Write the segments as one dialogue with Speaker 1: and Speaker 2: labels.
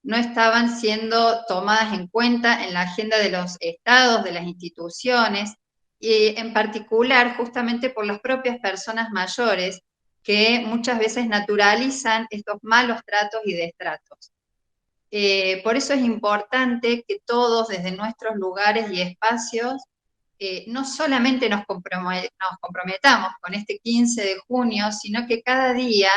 Speaker 1: no estaban siendo tomadas en cuenta en la agenda de los estados, de las instituciones, y en particular justamente por las propias personas mayores, que muchas veces naturalizan estos malos tratos y destratos. Por eso es importante que todos desde nuestros lugares y espacios no solamente nos comprometamos con este 15 de junio, sino que cada día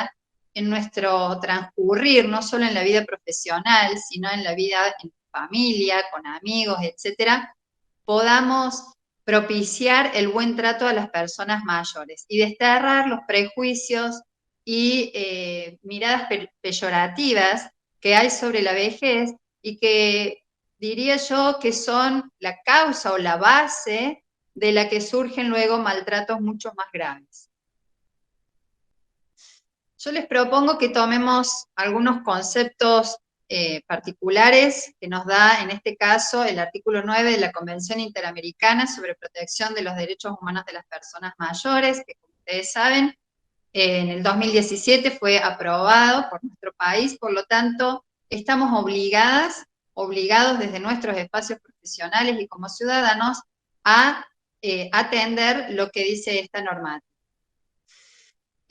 Speaker 1: en nuestro transcurrir, no solo en la vida profesional, sino en la vida en familia, con amigos, etcétera, podamos propiciar el buen trato a las personas mayores y desterrar los prejuicios y miradas peyorativas que hay sobre la vejez y que diría yo que son la causa o la base de la que surgen luego maltratos mucho más graves. Yo les propongo que tomemos algunos conceptos particulares que nos da, en este caso, el artículo 9 de la Convención Interamericana sobre Protección de los Derechos Humanos de las Personas Mayores, que como ustedes saben, en el 2017 fue aprobado por nuestro país, por lo tanto, estamos obligados desde nuestros espacios profesionales y como ciudadanos a atender lo que dice esta normativa.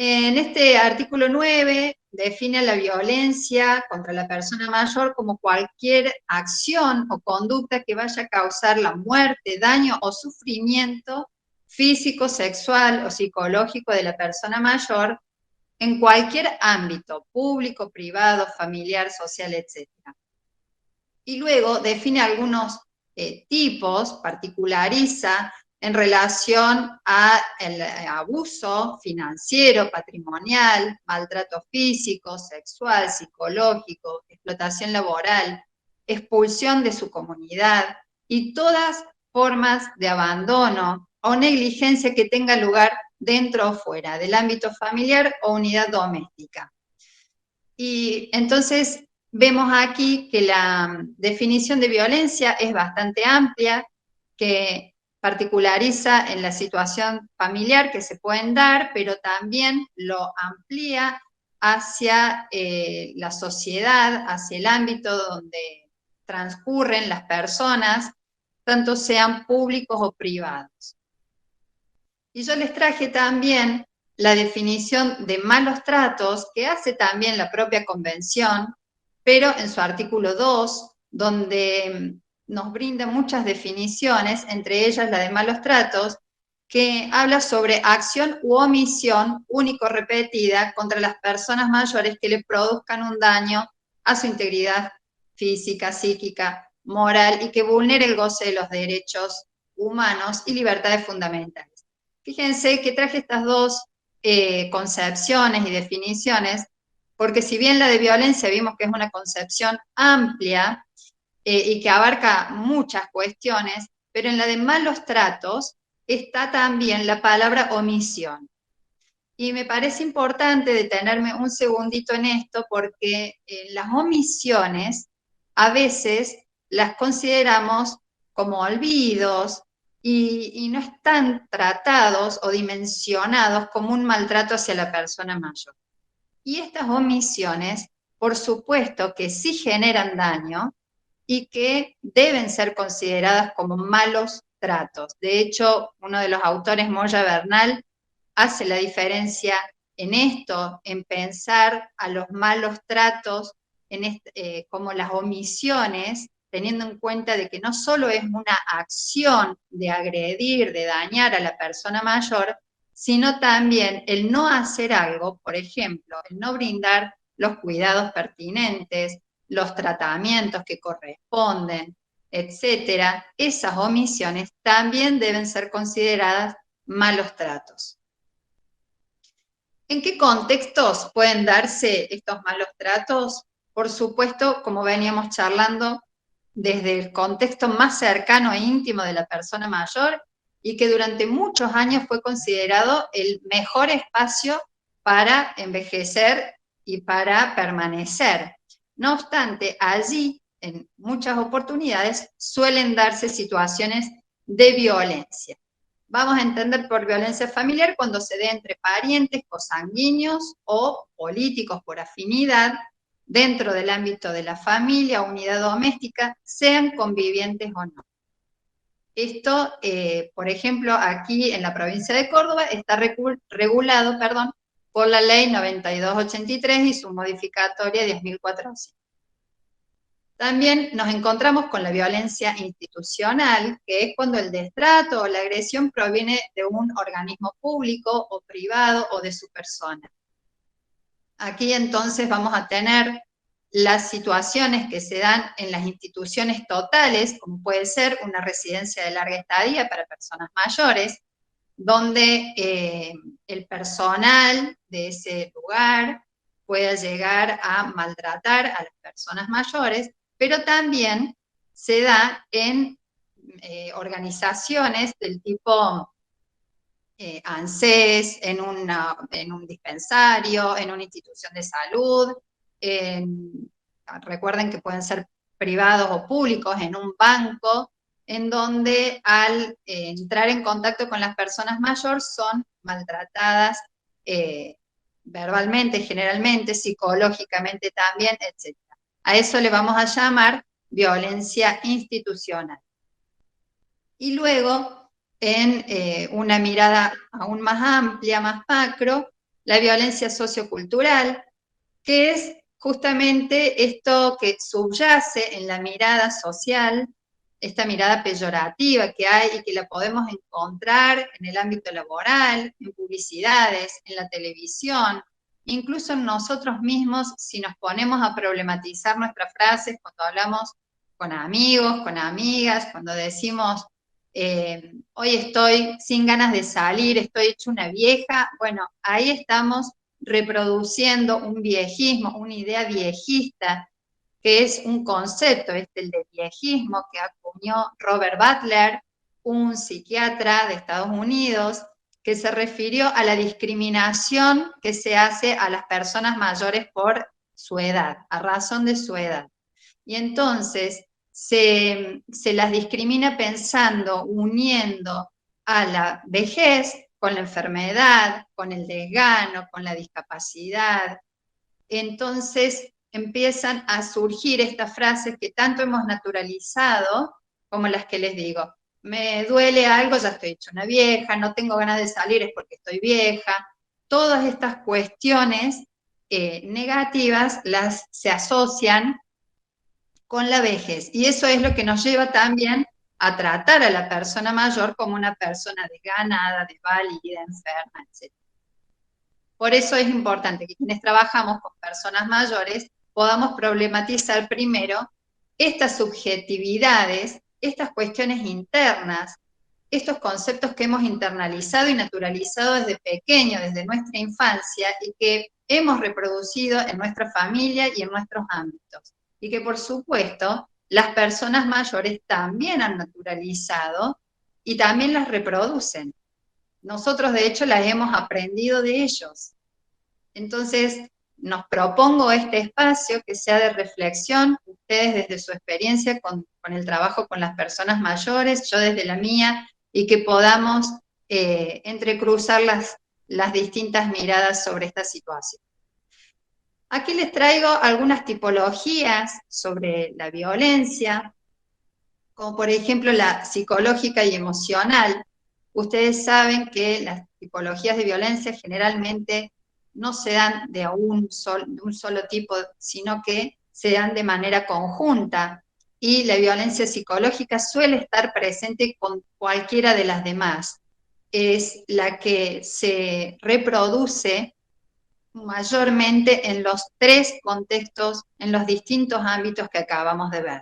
Speaker 1: En este artículo 9 define la violencia contra la persona mayor como cualquier acción o conducta que vaya a causar la muerte, daño o sufrimiento físico, sexual o psicológico de la persona mayor en cualquier ámbito, público, privado, familiar, social, etc. Y luego define algunos tipos, particulariza en relación al abuso financiero, patrimonial, maltrato físico, sexual, psicológico, explotación laboral, expulsión de su comunidad y todas formas de abandono o negligencia que tenga lugar dentro o fuera del ámbito familiar o unidad doméstica. Y entonces vemos aquí que la definición de violencia es bastante amplia, que particulariza en la situación familiar que se pueden dar, pero también lo amplía hacia la sociedad, hacia el ámbito donde transcurren las personas, tanto sean públicos o privados. Y yo les traje también la definición de malos tratos que hace también la propia convención, pero en su artículo 2, donde nos brinda muchas definiciones, entre ellas la de malos tratos, que habla sobre acción u omisión único repetida contra las personas mayores que le produzcan un daño a su integridad física, psíquica, moral y que vulnere el goce de los derechos humanos y libertades fundamentales. Fíjense que traje estas dos concepciones y definiciones, porque si bien la de violencia vimos que es una concepción amplia y que abarca muchas cuestiones, pero en la de malos tratos está también la palabra omisión. Y me parece importante detenerme un segundito en esto, porque las omisiones a veces las consideramos como olvidos, y no están tratados o dimensionados como un maltrato hacia la persona mayor. Y estas omisiones, por supuesto que sí generan daño y que deben ser consideradas como malos tratos. De hecho, uno de los autores, Moya Bernal, hace la diferencia en esto, en pensar a los malos tratos como las omisiones, teniendo en cuenta de que no solo es una acción de agredir, de dañar a la persona mayor, sino también el no hacer algo, por ejemplo, el no brindar los cuidados pertinentes, los tratamientos que corresponden, etcétera. Esas omisiones también deben ser consideradas malos tratos. ¿En qué contextos pueden darse estos malos tratos? Por supuesto, como veníamos charlando, desde el contexto más cercano e íntimo de la persona mayor y que durante muchos años fue considerado el mejor espacio para envejecer y para permanecer. No obstante, allí, en muchas oportunidades, suelen darse situaciones de violencia. Vamos a entender por violencia familiar cuando se dé entre parientes, consanguíneos o políticos por afinidad, dentro del ámbito de la familia o unidad doméstica, sean convivientes o no. Esto, por ejemplo, aquí en la provincia de Córdoba está regulado, por la ley 9283 y su modificatoria 10.400. También nos encontramos con la violencia institucional, que es cuando el destrato o la agresión proviene de un organismo público o privado o de su persona. Aquí entonces vamos a tener las situaciones que se dan en las instituciones totales, como puede ser una residencia de larga estadía para personas mayores, donde el personal de ese lugar pueda llegar a maltratar a las personas mayores, pero también se da en organizaciones del tipo ANSES, en un dispensario, en una institución de salud, recuerden que pueden ser privados o públicos, en un banco, en donde al entrar en contacto con las personas mayores son maltratadas verbalmente, generalmente, psicológicamente también, etc. A eso le vamos a llamar violencia institucional. Y luego, en una mirada aún más amplia, más macro, la violencia sociocultural, que es justamente esto que subyace en la mirada social, esta mirada peyorativa que hay y que la podemos encontrar en el ámbito laboral, en publicidades, en la televisión, incluso en nosotros mismos, si nos ponemos a problematizar nuestras frases cuando hablamos con amigos, con amigas, cuando decimos, hoy estoy sin ganas de salir, estoy hecho una vieja, bueno, ahí estamos reproduciendo un viejismo, una idea viejista, que es un concepto, el de viejismo, que acuñó Robert Butler, un psiquiatra de Estados Unidos, que se refirió a la discriminación que se hace a las personas mayores por su edad, a razón de su edad. Y entonces se las discrimina pensando, uniendo a la vejez con la enfermedad, con el desgano, con la discapacidad. Entonces empiezan a surgir estas frases que tanto hemos naturalizado, como las que les digo, me duele algo, ya estoy hecha una vieja, no tengo ganas de salir, es porque estoy vieja. Todas estas cuestiones negativas se asocian con la vejez. Y eso es lo que nos lleva también a tratar a la persona mayor como una persona desganada, desvalida, enferma, etc. Por eso es importante que quienes trabajamos con personas mayores podamos problematizar primero estas subjetividades, estas cuestiones internas, estos conceptos que hemos internalizado y naturalizado desde pequeño, desde nuestra infancia, y que hemos reproducido en nuestra familia y en nuestros ámbitos. Y que, por supuesto, las personas mayores también han naturalizado y también las reproducen. Nosotros, de hecho, las hemos aprendido de ellos. Entonces, nos propongo este espacio que sea de reflexión, ustedes desde su experiencia con el trabajo con las personas mayores, yo desde la mía, y que podamos entrecruzar las distintas miradas sobre esta situación. Aquí les traigo algunas tipologías sobre la violencia, como por ejemplo la psicológica y emocional. Ustedes saben que las tipologías de violencia generalmente no se dan de un solo tipo, sino que se dan de manera conjunta, y la violencia psicológica suele estar presente con cualquiera de las demás. Es la que se reproduce mayormente en los tres contextos, en los distintos ámbitos que acabamos de ver.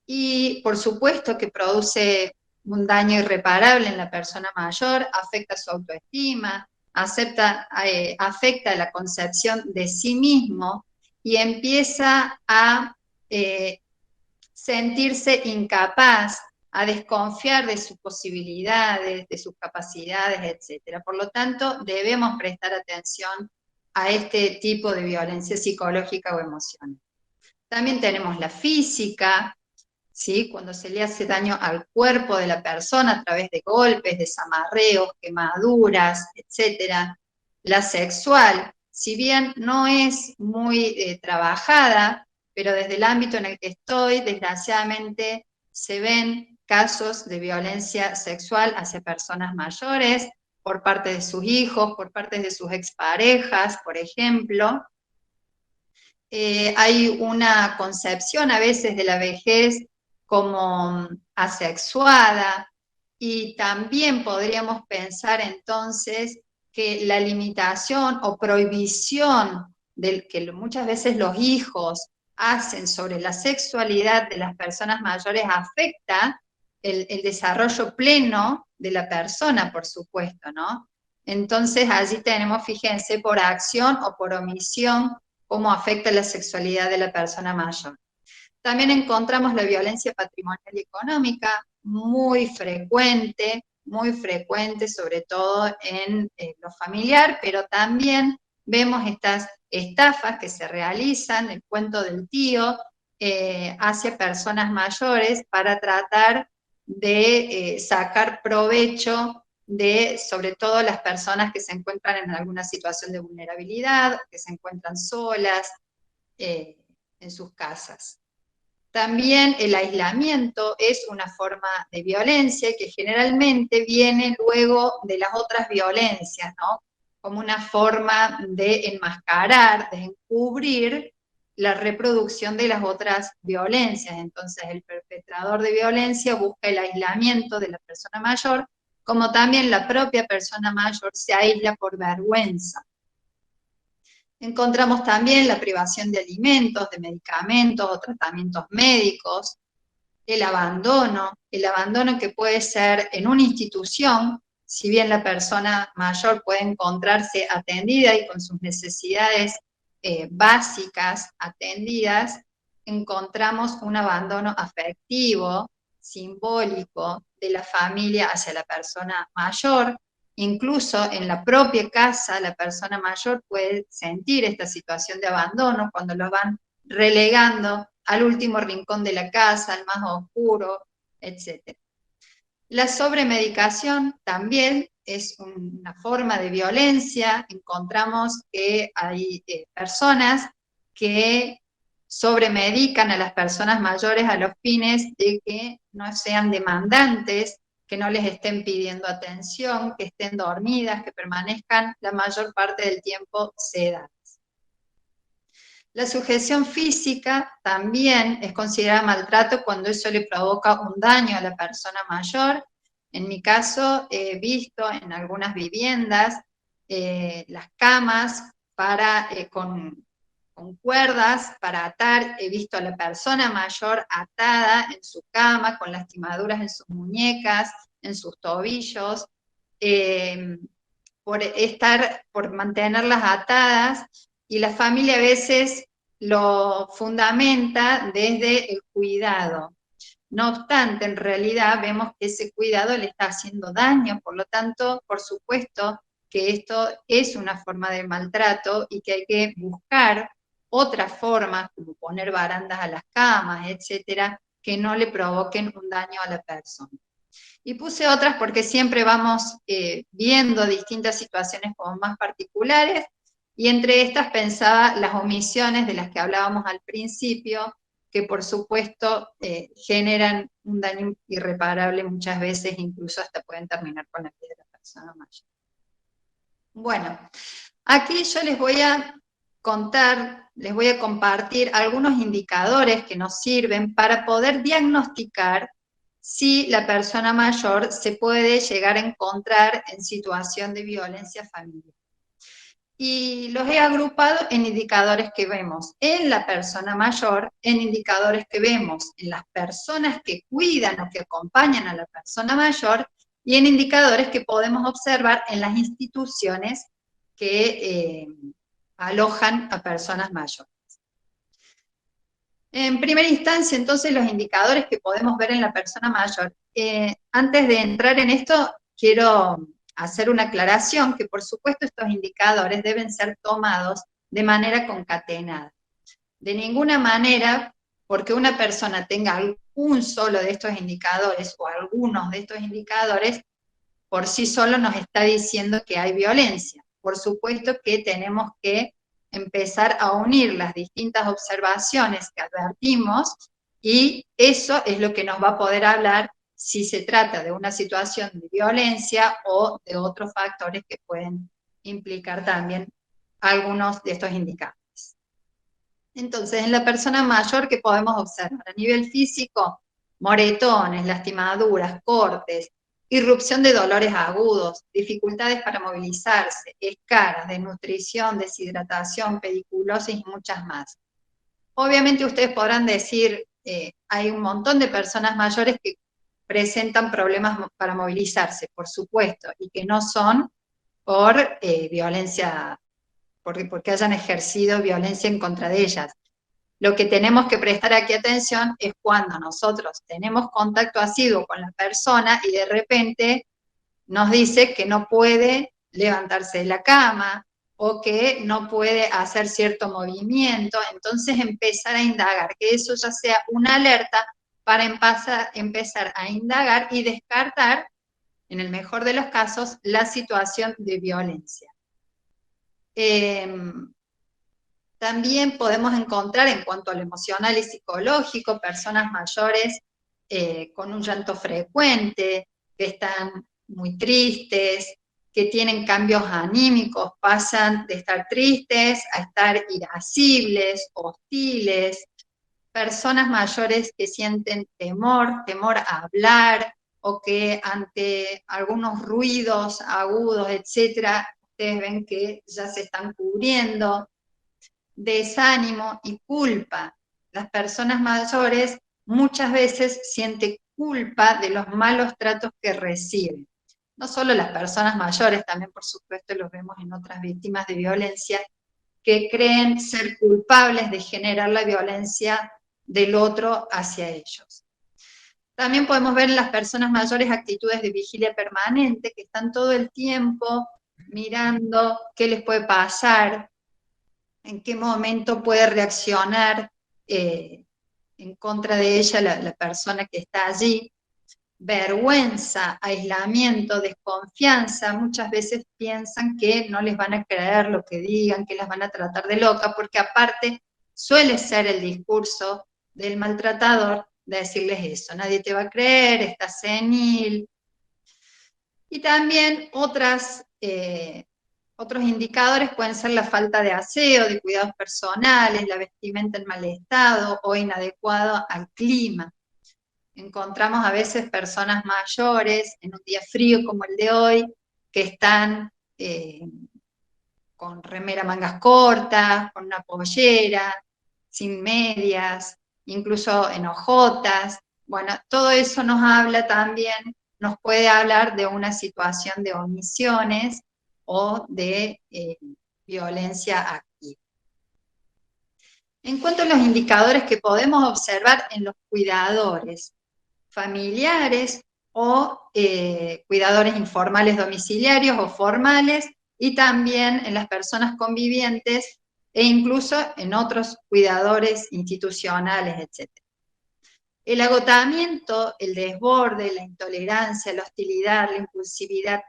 Speaker 1: Y por supuesto que produce un daño irreparable en la persona mayor, afecta su autoestima, afecta la concepción de sí mismo y empieza a sentirse incapaz, a desconfiar de sus posibilidades, de sus capacidades, etc. Por lo tanto, debemos prestar atención a este tipo de violencia psicológica o emocional. También tenemos la física, ¿sí? Cuando se le hace daño al cuerpo de la persona a través de golpes, desamarreos, quemaduras, etc. La sexual, si bien no es muy trabajada, pero desde el ámbito en el que estoy, desgraciadamente se ven casos de violencia sexual hacia personas mayores, por parte de sus hijos, por parte de sus exparejas, por ejemplo. Hay una concepción a veces de la vejez como asexuada, y también podríamos pensar entonces que la limitación o prohibición del que muchas veces los hijos hacen sobre la sexualidad de las personas mayores afecta el desarrollo pleno de la persona, por supuesto, ¿no? Entonces allí tenemos, fíjense, por acción o por omisión, cómo afecta la sexualidad de la persona mayor. También encontramos la violencia patrimonial y económica, muy frecuente, sobre todo en lo familiar, pero también vemos estas estafas que se realizan, el cuento del tío, hacia personas mayores para tratar de sacar provecho de, sobre todo, las personas que se encuentran en alguna situación de vulnerabilidad, que se encuentran solas en sus casas. También el aislamiento es una forma de violencia que generalmente viene luego de las otras violencias, ¿no? Como una forma de enmascarar, de encubrir la reproducción de las otras violencias. Entonces el perpetrador de violencia busca el aislamiento de la persona mayor, como también la propia persona mayor se aísla por vergüenza. Encontramos también la privación de alimentos, de medicamentos o tratamientos médicos, el abandono que puede ser en una institución, si bien la persona mayor puede encontrarse atendida y con sus necesidades básicas atendidas, encontramos un abandono afectivo, simbólico, de la familia hacia la persona mayor. Incluso en la propia casa, la persona mayor puede sentir esta situación de abandono cuando lo van relegando al último rincón de la casa, al más oscuro, etc. La sobremedicación también es una forma de violencia. Encontramos que hay personas que sobremedican a las personas mayores a los fines de que no sean demandantes, que no les estén pidiendo atención, que estén dormidas, que permanezcan la mayor parte del tiempo sedadas. La sujeción física también es considerada maltrato cuando eso le provoca un daño a la persona mayor. En mi caso, he visto en algunas viviendas las camas con cuerdas para atar. He visto a la persona mayor atada en su cama, con lastimaduras en sus muñecas, en sus tobillos, por mantenerlas atadas, y la familia a veces lo fundamenta desde el cuidado. No obstante, en realidad vemos que ese cuidado le está haciendo daño, por lo tanto, por supuesto que esto es una forma de maltrato y que hay que buscar otras formas, como poner barandas a las camas, etcétera, que no le provoquen un daño a la persona. Y puse otras porque siempre vamos viendo distintas situaciones como más particulares, y entre estas pensaba las omisiones de las que hablábamos al principio, que por supuesto generan un daño irreparable muchas veces, incluso hasta pueden terminar con la vida de la persona mayor. Bueno, aquí yo les voy a contar, les voy a compartir algunos indicadores que nos sirven para poder diagnosticar si la persona mayor se puede llegar a encontrar en situación de violencia familiar. Y los he agrupado en indicadores que vemos en la persona mayor, en indicadores que vemos en las personas que cuidan o que acompañan a la persona mayor, y en indicadores que podemos observar en las instituciones que alojan a personas mayores. En primera instancia, entonces, los indicadores que podemos ver en la persona mayor. Antes de entrar en esto, quiero hacer una aclaración, que por supuesto estos indicadores deben ser tomados de manera concatenada. De ninguna manera, porque una persona tenga algún solo de estos indicadores o algunos de estos indicadores, por sí solo nos está diciendo que hay violencia. por supuesto que tenemos que empezar a unir las distintas observaciones que advertimos, y eso es lo que nos va a poder hablar si se trata de una situación de violencia o de otros factores que pueden implicar también algunos de estos indicadores. Entonces, en la persona mayor, ¿qué podemos observar? A nivel físico, moretones, lastimaduras, cortes, irrupción de dolores agudos, dificultades para movilizarse, escaras, desnutrición, deshidratación, pediculosis y muchas más. Obviamente ustedes podrán decir, hay un montón de personas mayores que presentan problemas para movilizarse, por supuesto, y que no son por violencia, porque hayan ejercido violencia en contra de ellas. Lo que tenemos que prestar aquí atención es cuando nosotros tenemos contacto asiduo con la persona y de repente nos dice que no puede levantarse de la cama o que no puede hacer cierto movimiento, entonces empezar a indagar, que eso ya sea una alerta para empezar a indagar y descartar, en el mejor de los casos, la situación de violencia. También podemos encontrar, en cuanto a lo emocional y psicológico, personas mayores con un llanto frecuente, que están muy tristes, que tienen cambios anímicos, pasan de estar tristes a estar irascibles, hostiles, personas mayores que sienten temor a hablar, o que ante algunos ruidos agudos, etcétera, ustedes ven que ya se están cubriendo. Desánimo y culpa. Las personas mayores muchas veces sienten culpa de los malos tratos que reciben. No solo las personas mayores, también por supuesto los vemos en otras víctimas de violencia, que creen ser culpables de generar la violencia del otro hacia ellos. También podemos ver en las personas mayores actitudes de vigilia permanente, que están todo el tiempo mirando qué les puede pasar, en qué momento puede reaccionar en contra de ella la persona que está allí. Vergüenza, aislamiento, desconfianza, muchas veces piensan que no les van a creer lo que digan, que las van a tratar de loca, porque aparte suele ser el discurso del maltratador de decirles eso, nadie te va a creer, estás senil. Y también otros indicadores pueden ser la falta de aseo, de cuidados personales, la vestimenta en mal estado o inadecuado al clima. Encontramos a veces personas mayores en un día frío como el de hoy, que están con remera mangas cortas, con una pollera, sin medias, incluso en ojotas. Bueno, todo eso nos habla también, nos puede hablar de una situación de omisiones o de violencia activa. En cuanto a los indicadores que podemos observar en los cuidadores familiares o cuidadores informales domiciliarios o formales, y también en las personas convivientes e incluso en otros cuidadores institucionales, etc. El agotamiento, el desborde, la intolerancia, la hostilidad, la impulsividad,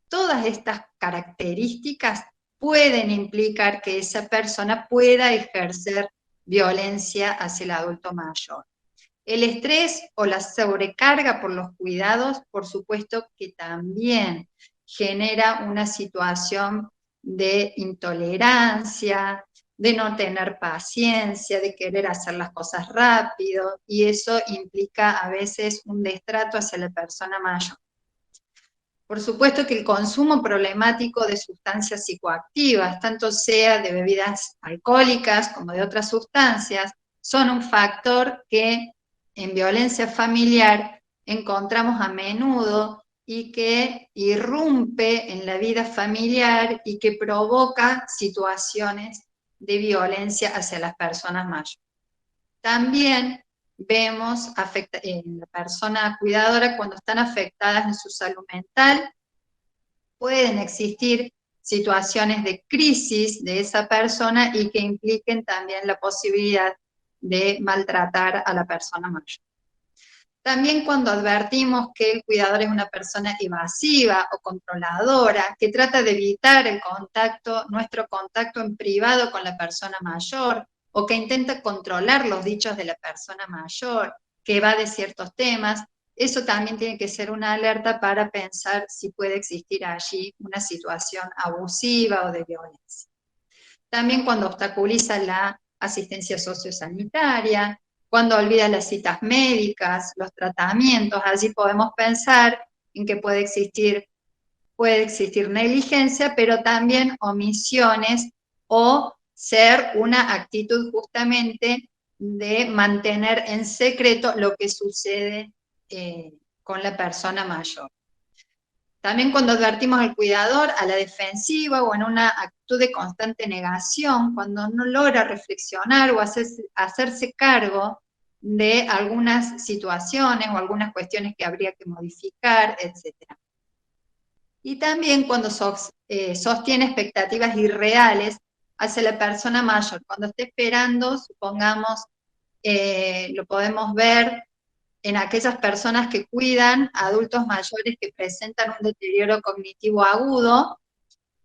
Speaker 1: todas estas características pueden implicar que esa persona pueda ejercer violencia hacia el adulto mayor. El estrés o la sobrecarga por los cuidados, por supuesto que también genera una situación de intolerancia, de no tener paciencia, de querer hacer las cosas rápido, y eso implica a veces un destrato hacia la persona mayor. Por supuesto que el consumo problemático de sustancias psicoactivas, tanto sea de bebidas alcohólicas como de otras sustancias, son un factor que en violencia familiar encontramos a menudo y que irrumpe en la vida familiar y que provoca situaciones de violencia hacia las personas mayores. También vemos en la persona cuidadora, cuando están afectadas en su salud mental, pueden existir situaciones de crisis de esa persona y que impliquen también la posibilidad de maltratar a la persona mayor. También cuando advertimos que el cuidador es una persona evasiva o controladora, que trata de evitar el contacto, nuestro contacto en privado con la persona mayor, o que intenta controlar los dichos de la persona mayor, que va de ciertos temas, eso también tiene que ser una alerta para pensar si puede existir allí una situación abusiva o de violencia. También cuando obstaculiza la asistencia sociosanitaria, cuando olvida las citas médicas, los tratamientos, allí podemos pensar en que puede existir negligencia, pero también omisiones o ser una actitud justamente de mantener en secreto lo que sucede con la persona mayor. También cuando advertimos al cuidador a la defensiva o en una actitud de constante negación, cuando no logra reflexionar o hacerse cargo de algunas situaciones o algunas cuestiones que habría que modificar, etc. Y también cuando sostiene expectativas irreales hacia la persona mayor, cuando esté esperando, supongamos, lo podemos ver en aquellas personas que cuidan a adultos mayores que presentan un deterioro cognitivo agudo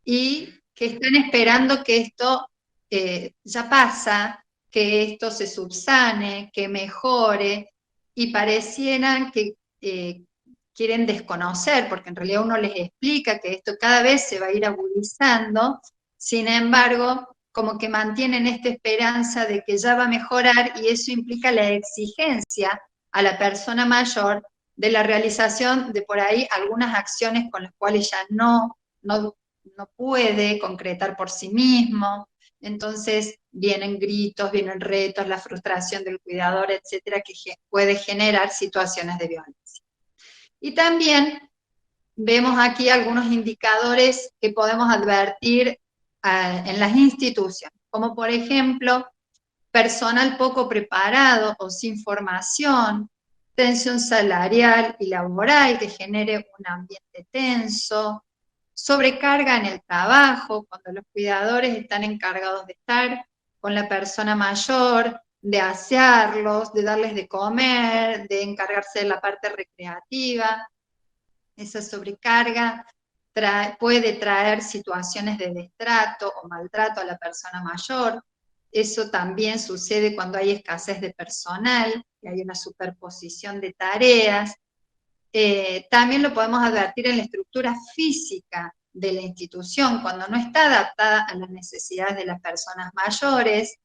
Speaker 1: y que están esperando que esto ya pasa, que esto se subsane, que mejore, y parecieran que quieren desconocer, porque en realidad uno les explica que esto cada vez se va a ir agudizando, sin embargo, como que mantienen esta esperanza de que ya va a mejorar, y eso implica la exigencia a la persona mayor de la realización de por ahí algunas acciones con las cuales ya no puede concretar por sí mismo. Entonces vienen gritos, vienen retos, la frustración del cuidador, etcétera, que puede generar situaciones de violencia. Y también vemos aquí algunos indicadores que podemos advertir en las instituciones, como por ejemplo, personal poco preparado o sin formación, tensión salarial y laboral que genere un ambiente tenso, sobrecarga en el trabajo, cuando los cuidadores están encargados de estar con la persona mayor, de asearlos, de darles de comer, de encargarse de la parte recreativa. Esa sobrecarga puede traer situaciones de destrato o maltrato a la persona mayor. Eso también sucede cuando hay escasez de personal y hay una superposición de tareas. También lo podemos advertir en la estructura física de la institución, cuando no está adaptada a las necesidades de las personas mayores,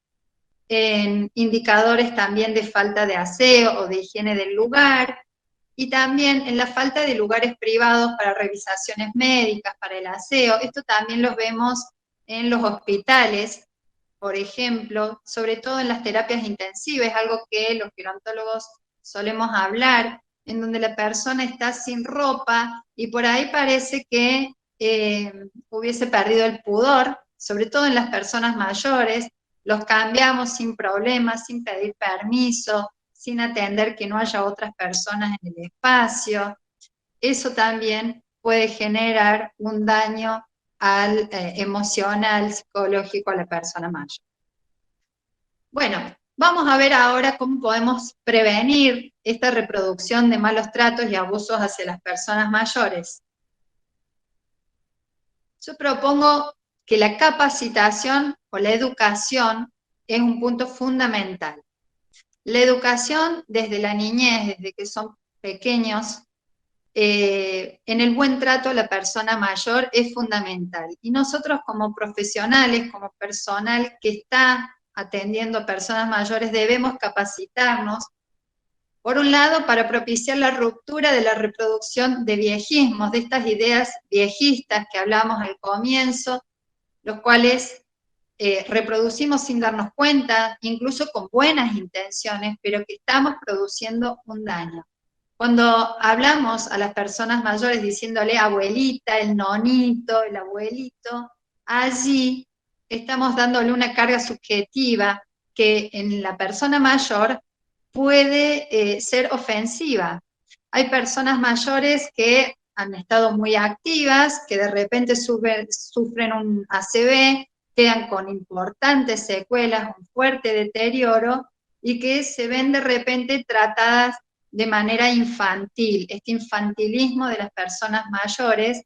Speaker 1: en indicadores también de falta de aseo o de higiene del lugar, y también en la falta de lugares privados para revisaciones médicas, para el aseo. Esto también lo vemos en los hospitales, por ejemplo, sobre todo en las terapias intensivas, algo que los gerontólogos solemos hablar, en donde la persona está sin ropa y por ahí parece que hubiese perdido el pudor, sobre todo en las personas mayores, los cambiamos sin problemas, sin pedir permiso, sin atender que no haya otras personas en el espacio. Eso también puede generar un daño emocional, psicológico a la persona mayor. Bueno, vamos a ver ahora cómo podemos prevenir esta reproducción de malos tratos y abusos hacia las personas mayores. Yo propongo que la capacitación o la educación es un punto fundamental. La educación desde la niñez, desde que son pequeños, en el buen trato a la persona mayor es fundamental. Y nosotros como profesionales, como personal que está atendiendo a personas mayores, debemos capacitarnos, por un lado, para propiciar la ruptura de la reproducción de viejismos, de estas ideas viejistas que hablamos al comienzo, los cuales reproducimos sin darnos cuenta, incluso con buenas intenciones, pero que estamos produciendo un daño. Cuando hablamos a las personas mayores diciéndole abuelita, el nonito, el abuelito, allí estamos dándole una carga subjetiva que en la persona mayor puede ser ofensiva. Hay personas mayores que han estado muy activas, que de repente sufren un ACV, quedan con importantes secuelas, un fuerte deterioro, y que se ven de repente tratadas de manera infantil, este infantilismo de las personas mayores,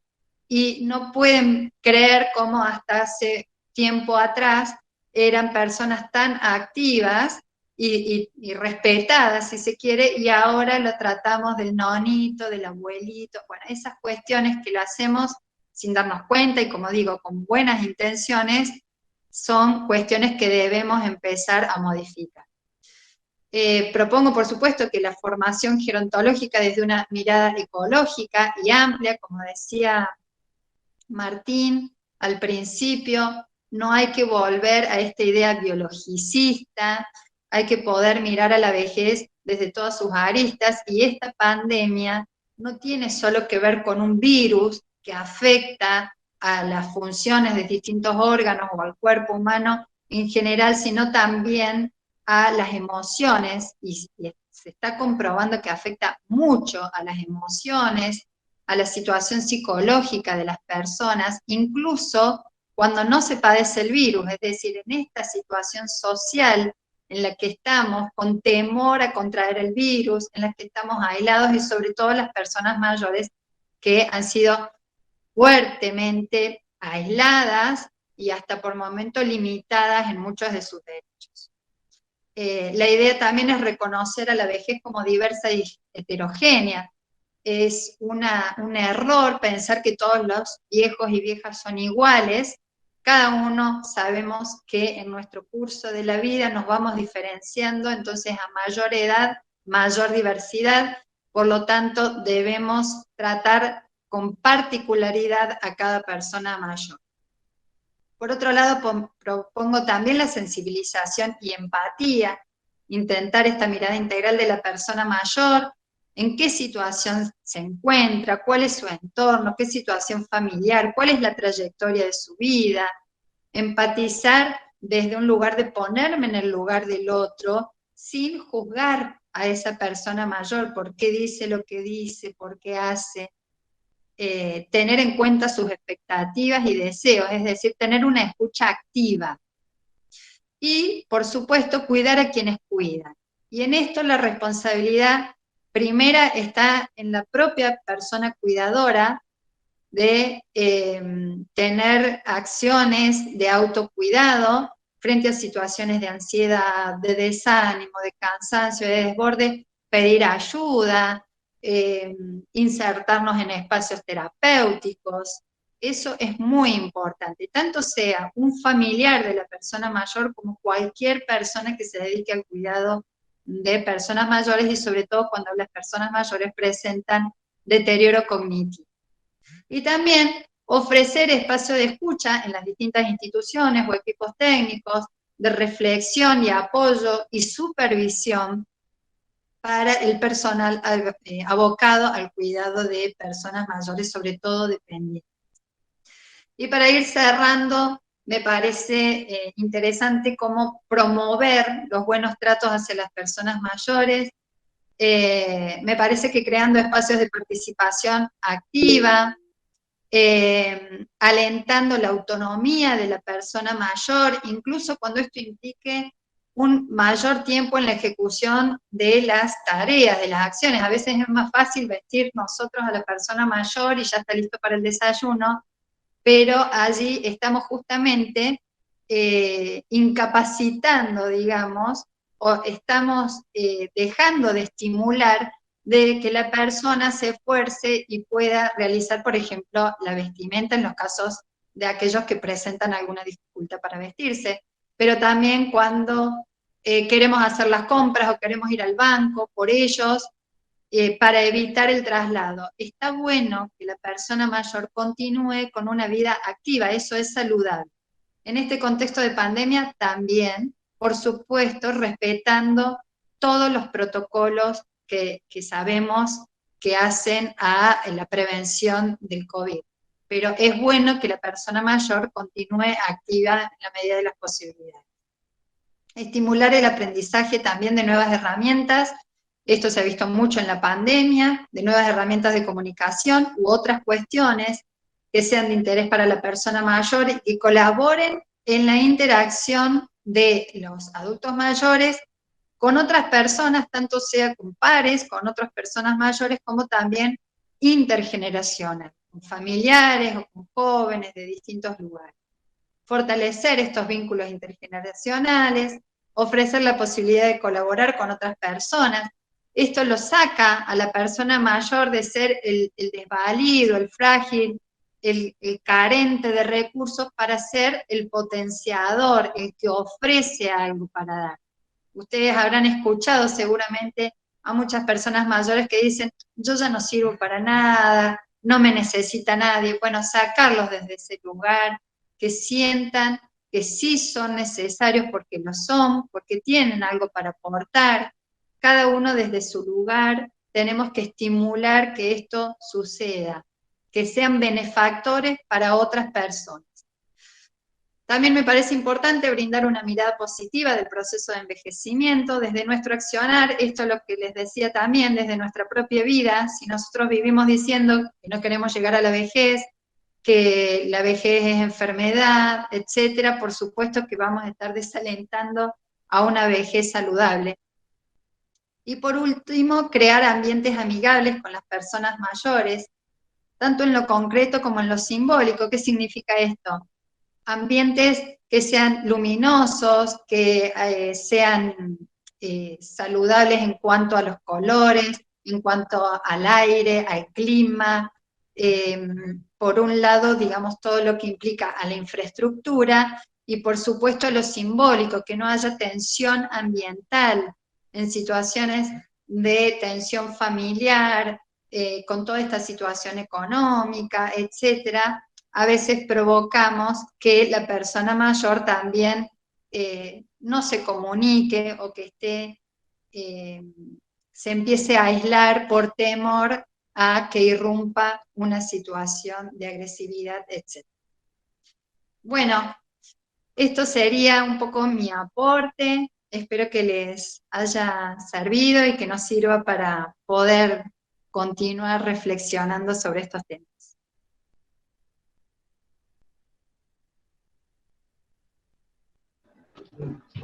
Speaker 1: y no pueden creer cómo hasta hace tiempo atrás eran personas tan activas y respetadas, si se quiere, y ahora lo tratamos del nonito, del abuelito, bueno, esas cuestiones que lo hacemos sin darnos cuenta y, como digo, con buenas intenciones, son cuestiones que debemos empezar a modificar. Propongo, por supuesto, que la formación gerontológica desde una mirada ecológica y amplia, como decía Martín al principio, no hay que volver a esta idea biologicista, hay que poder mirar a la vejez desde todas sus aristas, y esta pandemia no tiene solo que ver con un virus que afecta a las funciones de distintos órganos o al cuerpo humano en general, sino también a las emociones, y se está comprobando que afecta mucho a las emociones, a la situación psicológica de las personas, incluso cuando no se padece el virus, es decir, en esta situación social en la que estamos, con temor a contraer el virus, en la que estamos aislados, y sobre todo las personas mayores que han sido fuertemente aisladas y hasta por momentos limitadas en muchos de sus derechos. La idea también es reconocer a la vejez como diversa y heterogénea. Es un error pensar que todos los viejos y viejas son iguales. Cada uno sabemos que en nuestro curso de la vida nos vamos diferenciando, entonces a mayor edad, mayor diversidad, por lo tanto debemos tratar con particularidad a cada persona mayor. Por otro lado, propongo también la sensibilización y empatía, intentar esta mirada integral de la persona mayor, en qué situación se encuentra, cuál es su entorno, qué situación familiar, cuál es la trayectoria de su vida, empatizar desde un lugar de ponerme en el lugar del otro, sin juzgar a esa persona mayor, por qué dice lo que dice, por qué hace, tener en cuenta sus expectativas y deseos, es decir, tener una escucha activa. Y, por supuesto, cuidar a quienes cuidan. Y en esto la responsabilidad primera está en la propia persona cuidadora, de tener acciones de autocuidado frente a situaciones de ansiedad, de desánimo, de cansancio, de desborde, pedir ayuda, insertarnos en espacios terapéuticos. Eso es muy importante, tanto sea un familiar de la persona mayor como cualquier persona que se dedique al cuidado de personas mayores, y sobre todo cuando las personas mayores presentan deterioro cognitivo. Y también ofrecer espacio de escucha en las distintas instituciones o equipos técnicos de reflexión y apoyo y supervisión para el personal abocado al cuidado de personas mayores, sobre todo dependientes. Y para ir cerrando, me parece interesante cómo promover los buenos tratos hacia las personas mayores. Me parece que creando espacios de participación activa, alentando la autonomía de la persona mayor, incluso cuando esto implique un mayor tiempo en la ejecución de las tareas, de las acciones. A veces es más fácil vestir nosotros a la persona mayor y ya está listo para el desayuno, pero allí estamos justamente incapacitando, digamos, o estamos dejando de estimular de que la persona se esfuerce y pueda realizar, por ejemplo, la vestimenta en los casos de aquellos que presentan alguna dificultad para vestirse, pero también cuando queremos hacer las compras o queremos ir al banco por ellos, para evitar el traslado. Está bueno que la persona mayor continúe con una vida activa, eso es saludable. En este contexto de pandemia también, por supuesto, respetando todos los protocolos que sabemos que hacen a la prevención del COVID. Pero es bueno que la persona mayor continúe activa en la medida de las posibilidades. Estimular el aprendizaje también de nuevas herramientas. Esto se ha visto mucho en la pandemia, de nuevas herramientas de comunicación u otras cuestiones que sean de interés para la persona mayor y que colaboren en la interacción de los adultos mayores con otras personas, tanto sea con pares, con otras personas mayores, como también intergeneracional, con familiares o con jóvenes de distintos lugares. Fortalecer estos vínculos intergeneracionales, ofrecer la posibilidad de colaborar con otras personas. Esto lo saca a la persona mayor de ser el desvalido, el frágil, el carente de recursos, para ser el potenciador, el que ofrece algo para dar. Ustedes habrán escuchado seguramente a muchas personas mayores que dicen, yo ya no sirvo para nada, no me necesita nadie. Bueno, sacarlos desde ese lugar, que sientan que sí son necesarios porque lo son, porque tienen algo para aportar. Cada uno desde su lugar tenemos que estimular que esto suceda, que sean benefactores para otras personas. También me parece importante brindar una mirada positiva del proceso de envejecimiento desde nuestro accionar. Esto es lo que les decía también, desde nuestra propia vida. Si nosotros vivimos diciendo que no queremos llegar a la vejez, que la vejez es enfermedad, etcétera, por supuesto que vamos a estar desalentando a una vejez saludable. Y por último, crear ambientes amigables con las personas mayores, tanto en lo concreto como en lo simbólico. ¿Qué significa esto? Ambientes que sean luminosos, que sean saludables en cuanto a los colores, en cuanto al aire, al clima. Por un lado, digamos, todo lo que implica a la infraestructura, y por supuesto lo simbólico, que no haya tensión ambiental en situaciones de tensión familiar, con toda esta situación económica, etcétera. A veces provocamos que la persona mayor también no se comunique, o que se empiece a aislar por temor a que irrumpa una situación de agresividad, etc. Bueno, esto sería un poco mi aporte. Espero que les haya servido y que nos sirva para poder continuar reflexionando sobre estos temas.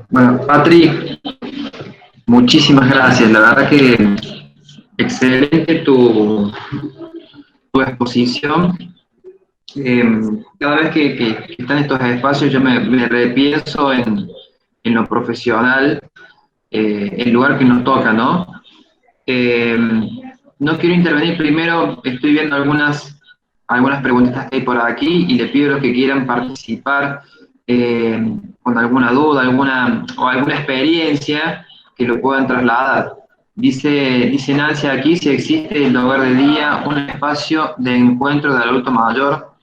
Speaker 2: Bueno, Patri, muchísimas gracias. La verdad que excelente tu exposición. Cada vez que están estos espacios yo me repienso en lo profesional, el lugar que nos toca, ¿no? Eh, no quiero intervenir primero, estoy viendo algunas preguntitas que hay por aquí y le pido a los que quieran participar con alguna duda, alguna experiencia, que lo puedan trasladar. Dice Nancy aquí, si existe el hogar de día, un espacio de encuentro del adulto mayor,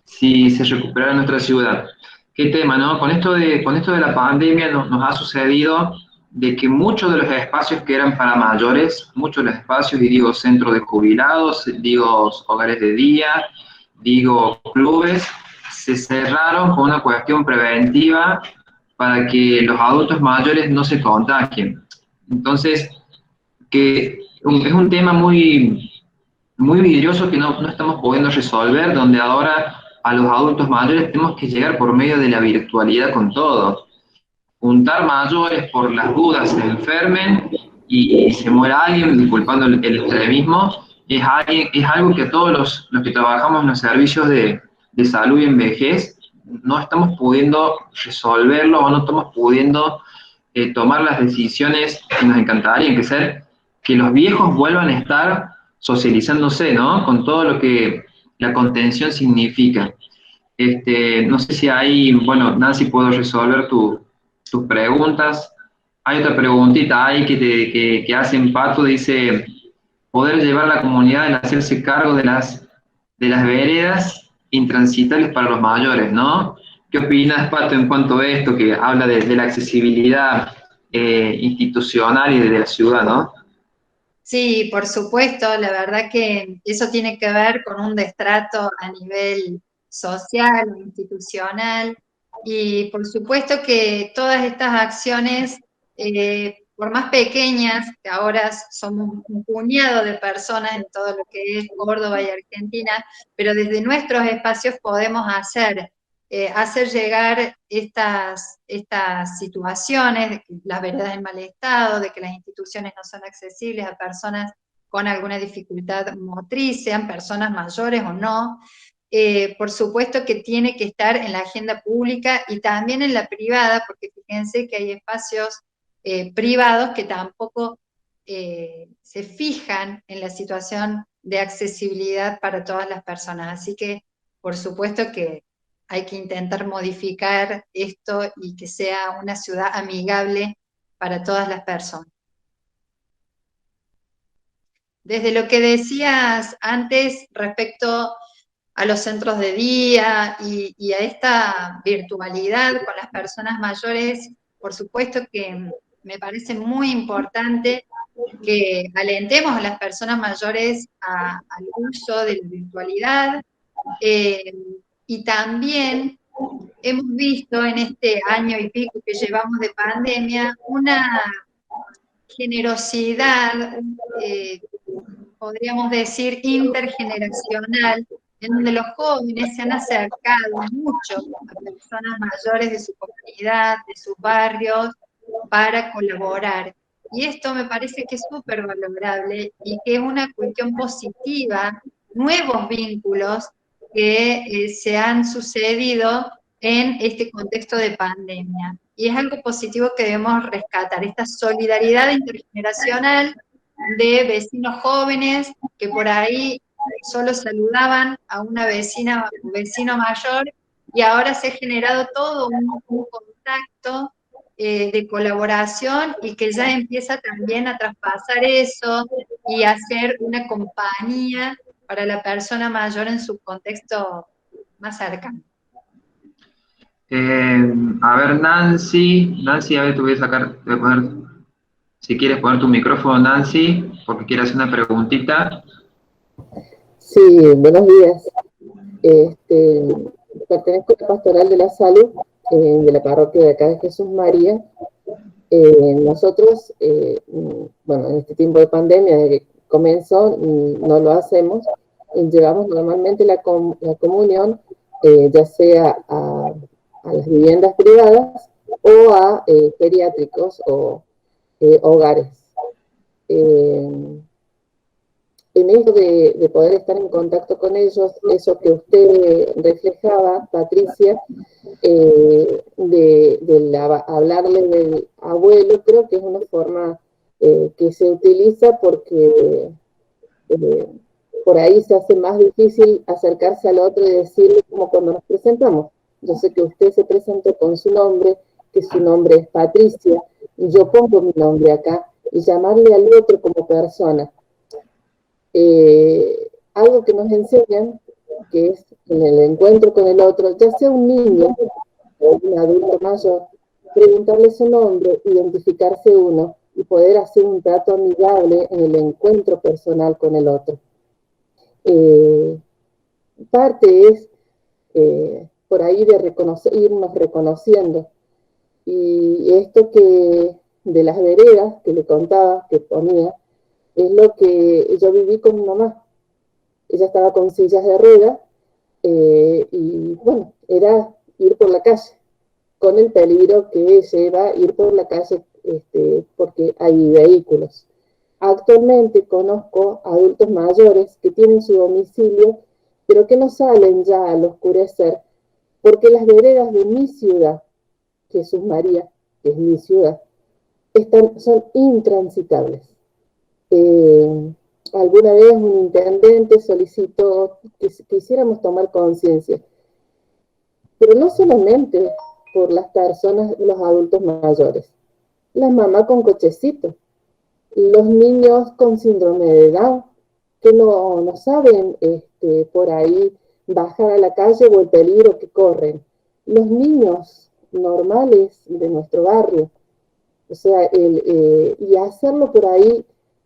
Speaker 2: si se recuperara nuestra ciudad. Qué tema, ¿no? Con esto de la pandemia nos ha sucedido de que muchos de los espacios que eran para mayores, muchos de los espacios, y digo centros de jubilados, digo hogares de día, digo clubes, se cerraron con una cuestión preventiva para que los adultos mayores no se contagien. Entonces, es un tema muy vidrioso que no estamos pudiendo resolver, donde ahora a los adultos mayores tenemos que llegar por medio de la virtualidad con todo. Juntar mayores por las dudas se enfermen y se muera alguien, disculpando el extremismo, es algo que todos los que trabajamos en los servicios de salud y en vejez no estamos pudiendo resolverlo, o no estamos pudiendo tomar las decisiones que nos encantaría, que los viejos vuelvan a estar socializándose, ¿no? Con todo lo que la contención significa. No sé si ahí, bueno, Nancy, puedo resolver tus preguntas. Hay otra preguntita ahí que hace Pato, dice, poder llevar a la comunidad en hacerse cargo de las veredas intransitables para los mayores, ¿no? ¿Qué opinas, Pato, en cuanto a esto, que habla de la accesibilidad institucional y de la ciudad, ¿no?
Speaker 1: Sí, por supuesto, la verdad que eso tiene que ver con un destrato a nivel social, institucional, y por supuesto que todas estas acciones, por más pequeñas, que ahora somos un puñado de personas en todo lo que es Córdoba y Argentina, pero desde nuestros espacios podemos hacer hacer llegar estas situaciones, de que las veredas en mal estado, de que las instituciones no son accesibles a personas con alguna dificultad motriz, sean personas mayores o no. Por supuesto que tiene que estar en la agenda pública y también en la privada, porque fíjense que hay espacios privados que tampoco se fijan en la situación de accesibilidad para todas las personas. Así que, por supuesto que hay que intentar modificar esto y que sea una ciudad amigable para todas las personas. Desde lo que decías antes respecto a los centros de día y a esta virtualidad con las personas mayores, por supuesto que me parece muy importante que alentemos a las personas mayores al uso de la virtualidad, y también hemos visto en este año y pico que llevamos de pandemia una generosidad, podríamos decir, intergeneracional, en donde los jóvenes se han acercado mucho a personas mayores de su comunidad, de sus barrios, para colaborar. Y esto me parece que es súper valorable y que es una cuestión positiva, nuevos vínculos que se han sucedido en este contexto de pandemia. Y es algo positivo que debemos rescatar, esta solidaridad intergeneracional de vecinos jóvenes que por ahí solo saludaban a una vecina o vecino mayor, y ahora se ha generado todo un contacto de colaboración y que ya empieza también a traspasar eso y a ser una compañía para la persona mayor en su contexto más cercano.
Speaker 2: A ver, Nancy, a ver, te voy a sacar, te voy a poner, si quieres poner tu micrófono, Nancy, porque quieres hacer una preguntita.
Speaker 3: Sí, buenos días. Pertenezco a la Pastoral de la Salud de la parroquia de acá de Jesús María. Nosotros, bueno, en este tiempo de pandemia, desde que comenzó, no lo hacemos. Llevamos normalmente la comunión, ya sea a las viviendas privadas o a geriátricos o hogares. En esto de poder estar en contacto con ellos, eso que usted reflejaba, Patricia, hablarle del abuelo, creo que es una forma que se utiliza porque por ahí se hace más difícil acercarse al otro y decirle como cuando nos presentamos. Yo sé que usted se presentó con su nombre, que su nombre es Patricia, y yo pongo mi nombre acá, y llamarle al otro como persona. Algo que nos enseñan, que es en el encuentro con el otro, ya sea un niño o un adulto mayor, preguntarle su nombre, identificarse uno y poder hacer un trato amigable en el encuentro personal con el otro. Parte es por ahí de irnos reconociendo. Y esto que de las veredas que le contaba, que ponía, es lo que yo viví con mi mamá. Ella estaba con sillas de ruedas y bueno, era ir por la calle, con el peligro que lleva ir por la calle porque hay vehículos. Actualmente conozco adultos mayores que tienen su domicilio, pero que no salen ya al oscurecer, porque las veredas de mi ciudad, Jesús María, que es mi ciudad, son intransitables. Alguna vez un intendente solicitó que quisiéramos tomar conciencia, pero no solamente por las personas, los adultos mayores, la mamá con cochecito, los niños con síndrome de Down, que no saben por ahí bajar a la calle o el peligro que corren, los niños normales de nuestro barrio, o sea, y hacerlo por ahí,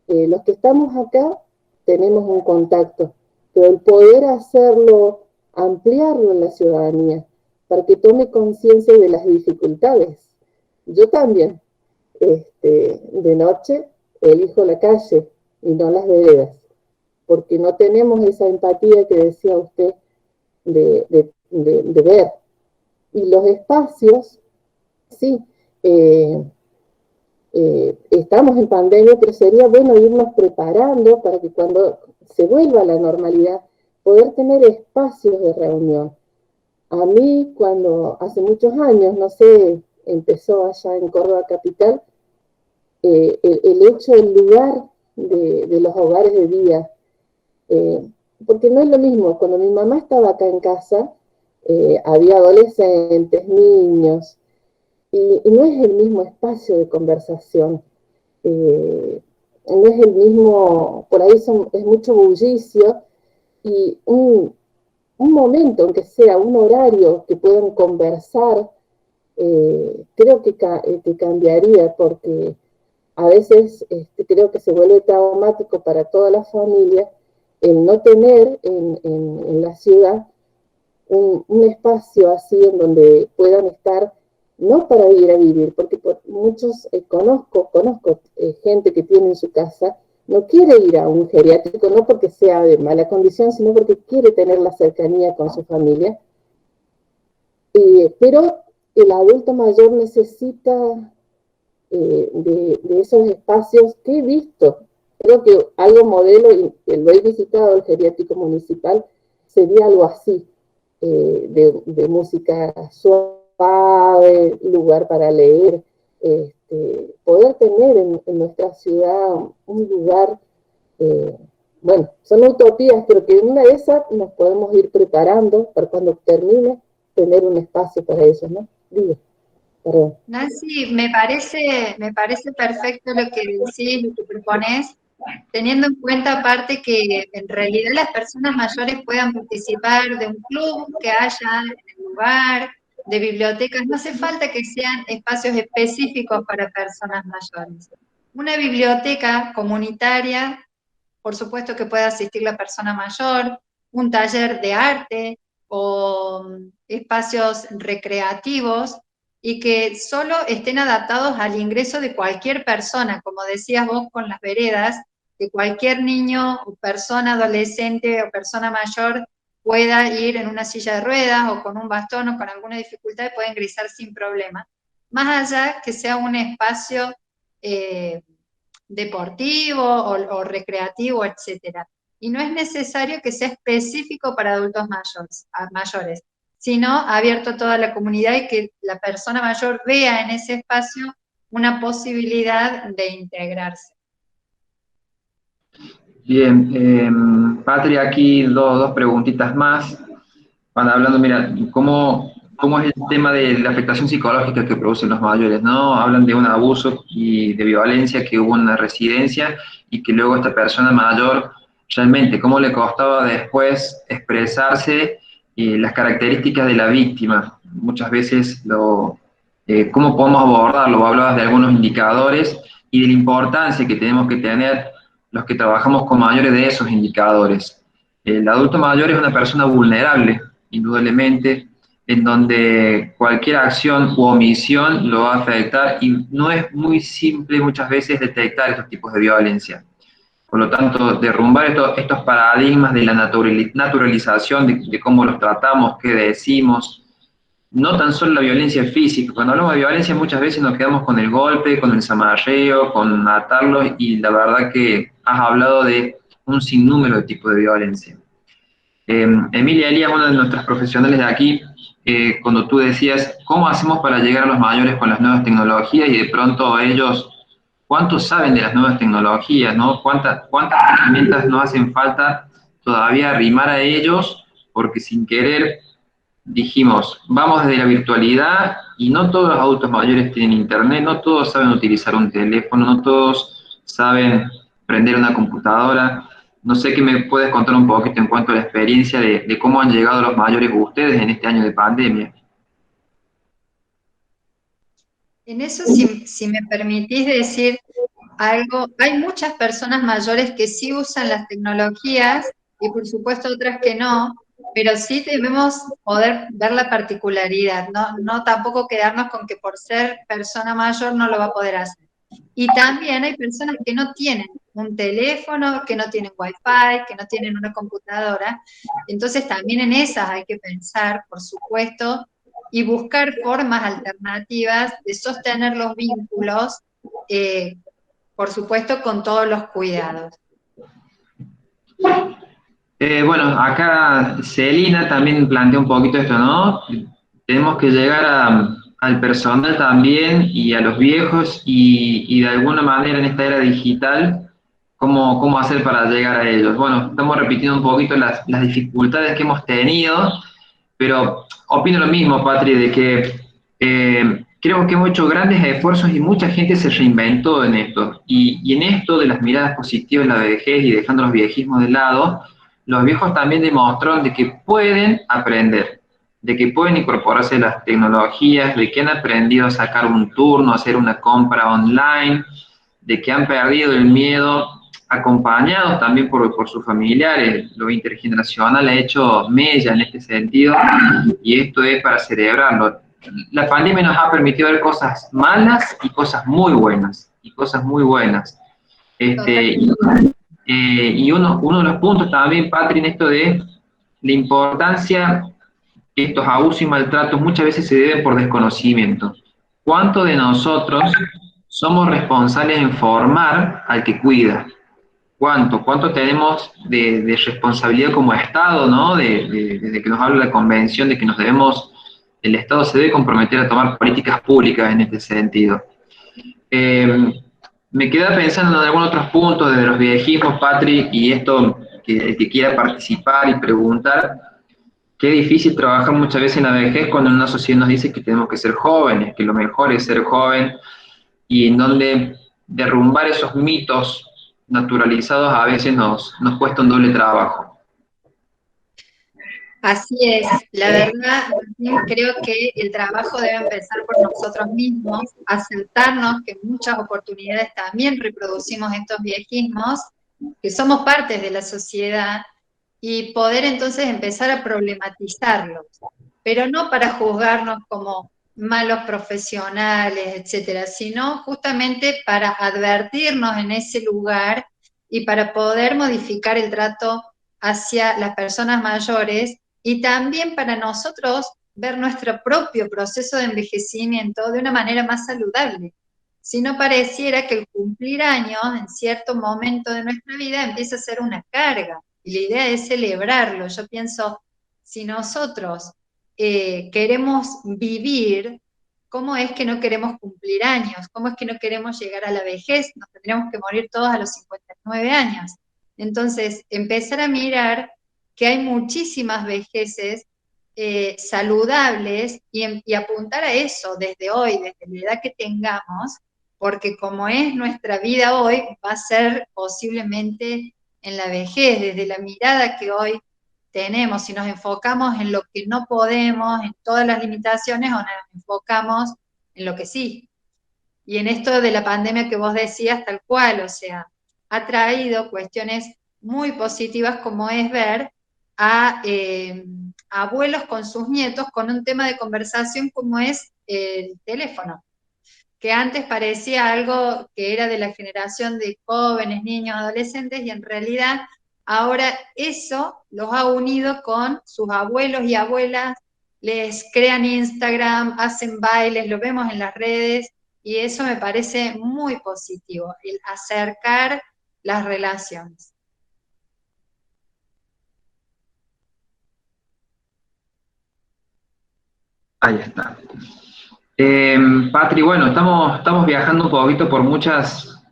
Speaker 3: los que estamos acá tenemos un contacto, pero el poder hacerlo, ampliarlo en la ciudadanía, para que tome conciencia de las dificultades. Yo también, de noche, elijo la calle y no las veredas, porque no tenemos esa empatía que decía usted de ver. Y los espacios, sí, eh, estamos en pandemia, pero sería bueno irnos preparando para que cuando se vuelva a la normalidad, poder tener espacios de reunión. A mí, cuando hace muchos años, no sé, empezó allá en Córdoba Capital, el hecho del lugar de los hogares de día, porque no es lo mismo, cuando mi mamá estaba acá en casa, había adolescentes, niños, y no es el mismo espacio de conversación, no es el mismo, por ahí es mucho bullicio, y un momento, aunque sea un horario que puedan conversar, creo que cambiaría, porque a veces creo que se vuelve traumático para toda la familia el no tener en la ciudad un espacio así en donde puedan estar, no para ir a vivir, porque por muchos conozco gente que tiene en su casa, no quiere ir a un geriátrico, no porque sea de mala condición, sino porque quiere tener la cercanía con su familia. Pero el adulto mayor necesita de esos espacios que he visto. Creo que algo modelo, y lo he visitado, el geriátrico municipal, sería algo así, de música suave, lugar para leer, poder tener en nuestra ciudad un lugar, eh, bueno, son utopías, pero que en una de esas nos podemos ir preparando para cuando termine tener un espacio para eso, ¿no? Digo, perdón.
Speaker 1: Nancy, me parece perfecto lo que decís, lo que propones, teniendo en cuenta aparte que en realidad las personas mayores puedan participar de un club que haya en el lugar, de bibliotecas, no hace falta que sean espacios específicos para personas mayores. Una biblioteca comunitaria, por supuesto que puede asistir la persona mayor, un taller de arte o espacios recreativos y que solo estén adaptados al ingreso de cualquier persona, como decías vos con las veredas, que cualquier niño o persona adolescente o persona mayor pueda ir en una silla de ruedas o con un bastón o con alguna dificultad y pueda ingresar sin problema. Más allá que sea un espacio deportivo o recreativo, etcétera. Y no es necesario que sea específico para adultos mayores, sino abierto a toda la comunidad y que la persona mayor vea en ese espacio una posibilidad de integrarse.
Speaker 2: Bien, Patria, aquí dos preguntitas más. Van hablando, mira, ¿cómo es el tema de la afectación psicológica que producen los mayores, ¿no? Hablan de un abuso y de violencia que hubo en una residencia y que luego esta persona mayor, realmente, ¿cómo le costaba después expresarse las características de la víctima? Muchas veces, ¿cómo podemos abordarlo? Hablabas de algunos indicadores y de la importancia que tenemos que tener los que trabajamos con mayores de esos indicadores. El adulto mayor es una persona vulnerable, indudablemente, en donde cualquier acción u omisión lo va a afectar y no es muy simple muchas veces detectar estos tipos de violencia. Por lo tanto, derrumbar estos paradigmas de la naturalización, de cómo los tratamos, qué decimos, no tan solo la violencia física. Cuando hablamos de violencia muchas veces nos quedamos con el golpe, con el zamarreo, con atarlos y la verdad que has hablado de un sinnúmero de tipos de violencia. Emilia Elías, una de nuestras profesionales de aquí, cuando tú decías, ¿cómo hacemos para llegar a los mayores con las nuevas tecnologías? Y de pronto ellos, ¿cuántos saben de las nuevas tecnologías? ¿No? ¿Cuántas herramientas nos hacen falta todavía arrimar a ellos? Porque sin querer dijimos, vamos desde la virtualidad y no todos los adultos mayores tienen internet, no todos saben utilizar un teléfono, no todos saben prender una computadora. No sé qué me puedes contar un poquito en cuanto a la experiencia de cómo han llegado los mayores ustedes en este año de pandemia.
Speaker 1: En eso, si me permitís decir algo, hay muchas personas mayores que sí usan las tecnologías y por supuesto otras que no, pero sí debemos poder ver la particularidad, no tampoco quedarnos con que por ser persona mayor no lo va a poder hacer. Y también hay personas que no tienen un teléfono, que no tienen wifi, que no tienen una computadora, entonces también en esas hay que pensar, por supuesto, y buscar formas alternativas de sostener los vínculos, por supuesto, con todos los cuidados.
Speaker 2: Bueno, acá Celina también plantea un poquito esto, ¿no? Tenemos que llegar al personal también y a los viejos y de alguna manera en esta era digital, ¿cómo hacer para llegar a ellos? Bueno, estamos repitiendo un poquito las dificultades que hemos tenido, pero opino lo mismo, Patri, de que creo que hemos hecho grandes esfuerzos y mucha gente se reinventó en esto. Y en esto de las miradas positivas en la vejez y dejando los viejismos de lado, los viejos también demostraron de que pueden aprender, de que pueden incorporarse a las tecnologías, de que han aprendido a sacar un turno, a hacer una compra online, de que han perdido el miedo, acompañados también por sus familiares. Lo intergeneracional ha hecho mella en este sentido y esto es para celebrarlo. La pandemia nos ha permitido ver cosas malas y cosas muy buenas, y cosas muy buenas. Y uno de los puntos también, Patri, en esto de la importancia que estos abusos y maltratos muchas veces se deben por desconocimiento. ¿Cuánto de nosotros somos responsables en formar al que cuida? ¿Cuánto tenemos de responsabilidad como Estado, ¿no? Desde que nos habla la Convención de que el Estado se debe comprometer a tomar políticas públicas en este sentido. Me queda pensando en algunos otros puntos desde los viejismos, Patri, y esto, que el que quiera participar y preguntar, qué difícil trabajar muchas veces en la vejez cuando en una sociedad nos dice que tenemos que ser jóvenes, que lo mejor es ser joven, y en donde derrumbar esos mitos naturalizados a veces nos cuesta un doble trabajo.
Speaker 1: Así es, la verdad, creo que el trabajo debe empezar por nosotros mismos, aceptarnos que en muchas oportunidades también reproducimos estos viejismos, que somos partes de la sociedad, y poder entonces empezar a problematizarlos, pero no para juzgarnos como malos profesionales, etcétera, sino justamente para advertirnos en ese lugar y para poder modificar el trato hacia las personas mayores y también para nosotros ver nuestro propio proceso de envejecimiento de una manera más saludable. Si no pareciera que el cumplir años en cierto momento de nuestra vida empieza a ser una carga. Y la idea es celebrarlo. Yo pienso, si nosotros queremos vivir, ¿cómo es que no queremos cumplir años? ¿Cómo es que no queremos llegar a la vejez? Nos tendríamos que morir todos a los 59 años. Entonces, empezar a mirar que hay muchísimas vejeces saludables y apuntar a eso desde hoy, desde la edad que tengamos, porque como es nuestra vida hoy, va a ser posiblemente en la vejez, desde la mirada que hoy tenemos, si nos enfocamos en lo que no podemos, en todas las limitaciones, o nos enfocamos en lo que sí. Y en esto de la pandemia que vos decías, tal cual, o sea, ha traído cuestiones muy positivas como es ver a abuelos con sus nietos con un tema de conversación como es el teléfono, que antes parecía algo que era de la generación de jóvenes, niños, adolescentes, y en realidad ahora eso los ha unido con sus abuelos y abuelas, les crean Instagram, hacen bailes, lo vemos en las redes, y eso me parece muy positivo, el acercar las relaciones.
Speaker 2: Ahí está. Patri, bueno, estamos viajando un poquito por muchas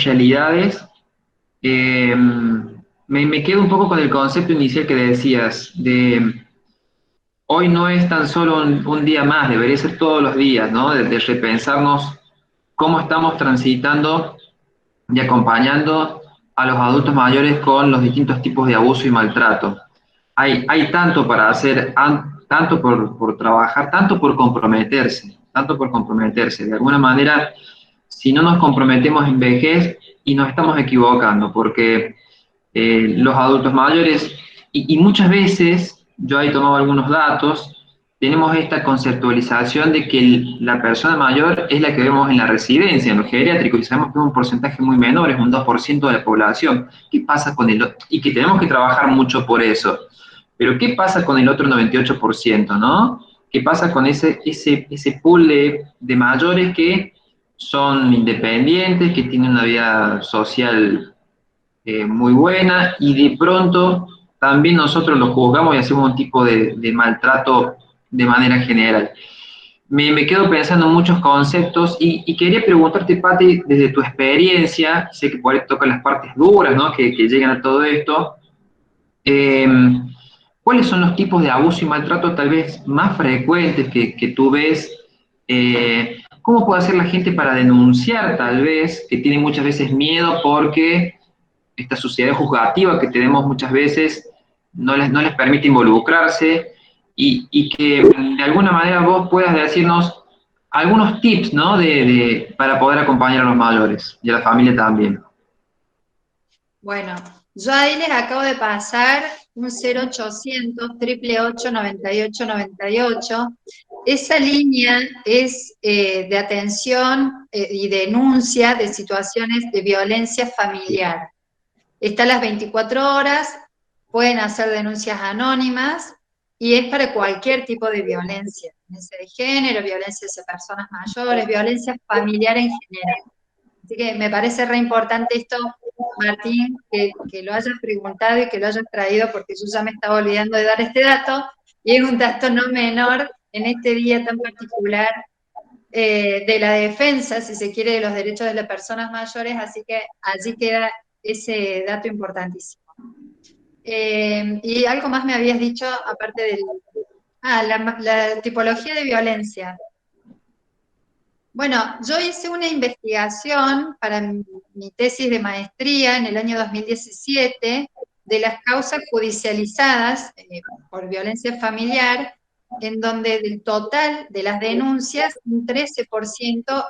Speaker 2: realidades. Me quedo un poco con el concepto inicial que decías, de hoy no es tan solo un día más, debería ser todos los días, ¿no? De repensarnos cómo estamos transitando y acompañando a los adultos mayores con los distintos tipos de abuso y maltrato. Hay tanto para hacer, tanto por trabajar, tanto por comprometerse. De alguna manera, si no nos comprometemos en vejez, y nos estamos equivocando, porque los adultos mayores, y muchas veces, yo ahí tomado algunos datos, tenemos esta conceptualización de que la persona mayor es la que vemos en la residencia, en los geriátricos, y sabemos que es un porcentaje muy menor, es un 2% de la población. ¿Qué pasa con el otro? Y que tenemos que trabajar mucho por eso. Pero ¿qué pasa con el otro 98%, no? qué pasa con ese pool de mayores que son independientes, que tienen una vida social muy buena y de pronto también nosotros los juzgamos y hacemos un tipo de maltrato de manera general. Me quedo pensando en muchos conceptos y quería preguntarte, Pati, desde tu experiencia, sé que por ahí tocan las partes duras, ¿no? Que llegan a todo esto, eh, ¿cuáles son los tipos de abuso y maltrato tal vez más frecuentes que tú ves? ¿Cómo puede hacer la gente para denunciar tal vez, que tiene muchas veces miedo porque esta sociedad juzgativa que tenemos muchas veces no les permite involucrarse y que de alguna manera vos puedas decirnos algunos tips, ¿no? Para poder acompañar a los mayores y a la familia también.
Speaker 1: Bueno, yo ahí les acabo de pasar un 0800 888 98 98. Esa línea es de atención y denuncia de situaciones de violencia familiar. Está a las 24 horas, pueden hacer denuncias anónimas y es para cualquier tipo de violencia de género, violencia hacia personas mayores, violencia familiar en general. Así que me parece re importante esto, Martín, que lo hayas preguntado y que lo hayas traído, porque yo ya me estaba olvidando de dar este dato, y es un dato no menor en este día tan particular de la defensa, si se quiere, de los derechos de las personas mayores, así que allí queda ese dato importantísimo. Y algo más me habías dicho, aparte del... la tipología de violencia. Bueno, yo hice una investigación para mi tesis de maestría en el año 2017 de las causas judicializadas por violencia familiar, en donde del total de las denuncias, un 13%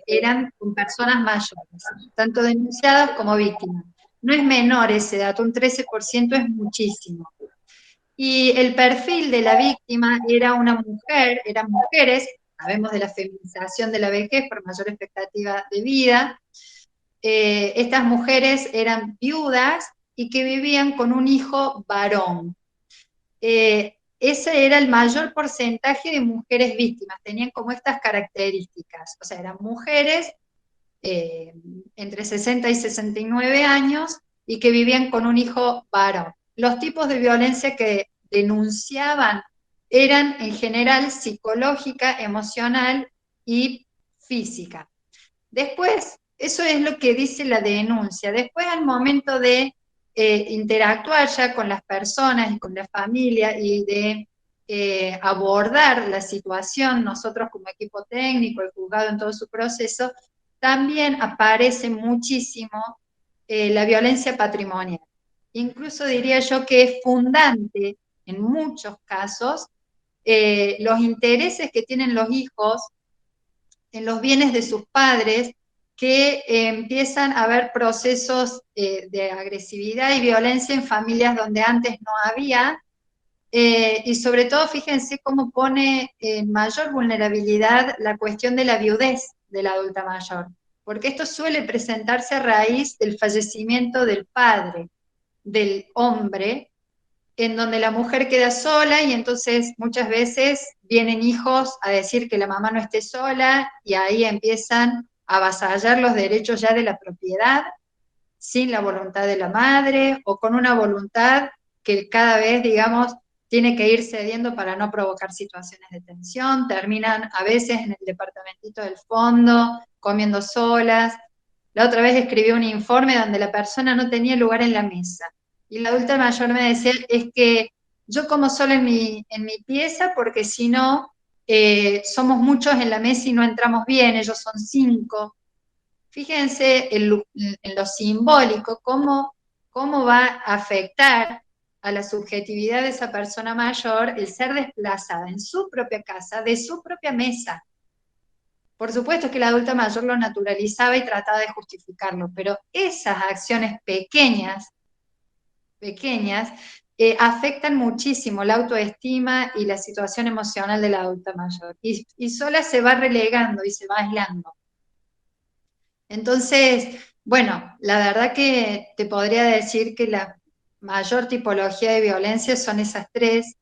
Speaker 1: eran con personas mayores, tanto denunciadas como víctimas. No es menor ese dato, un 13% es muchísimo. Y el perfil de la víctima era una mujer, eran mujeres, sabemos de la feminización de la vejez por mayor expectativa de vida. Estas mujeres eran viudas y que vivían con un hijo varón. Ese era el mayor porcentaje de mujeres víctimas, tenían como estas características, o sea, eran mujeres entre 60 y 69 años y que vivían con un hijo varón. Los tipos de violencia que denunciaban eran en general psicológica, emocional y física. Después, eso es lo que dice la denuncia. Después, al momento de interactuar ya con las personas y con la familia y de abordar la situación, nosotros como equipo técnico, el juzgado en todo su proceso, también aparece muchísimo la violencia patrimonial. Incluso diría yo que es fundante en muchos casos los intereses que tienen los hijos en los bienes de sus padres, que empiezan a haber procesos de agresividad y violencia en familias donde antes no había, y sobre todo fíjense cómo pone en mayor vulnerabilidad la cuestión de la viudez de la adulta mayor, porque esto suele presentarse a raíz del fallecimiento del padre, del hombre, en donde la mujer queda sola y entonces muchas veces vienen hijos a decir que la mamá no esté sola y ahí empiezan a avasallar los derechos ya de la propiedad sin la voluntad de la madre o con una voluntad que cada vez, digamos, tiene que ir cediendo para no provocar situaciones de tensión, terminan a veces en el departamentito del fondo, comiendo solas. La otra vez escribí un informe donde la persona no tenía lugar en la mesa. Y la adulta mayor me decía, es que yo como sola en mi pieza porque si no, somos muchos en la mesa y no entramos bien, ellos son 5. Fíjense en lo simbólico, cómo va a afectar a la subjetividad de esa persona mayor el ser desplazada en su propia casa, de su propia mesa. Por supuesto que la adulta mayor lo naturalizaba y trataba de justificarlo, pero esas acciones pequeñas, afectan muchísimo la autoestima y la situación emocional de la adulta mayor. Y sola se va relegando y se va aislando. Entonces, bueno, la verdad que te podría decir que la mayor tipología de violencia son esas tres.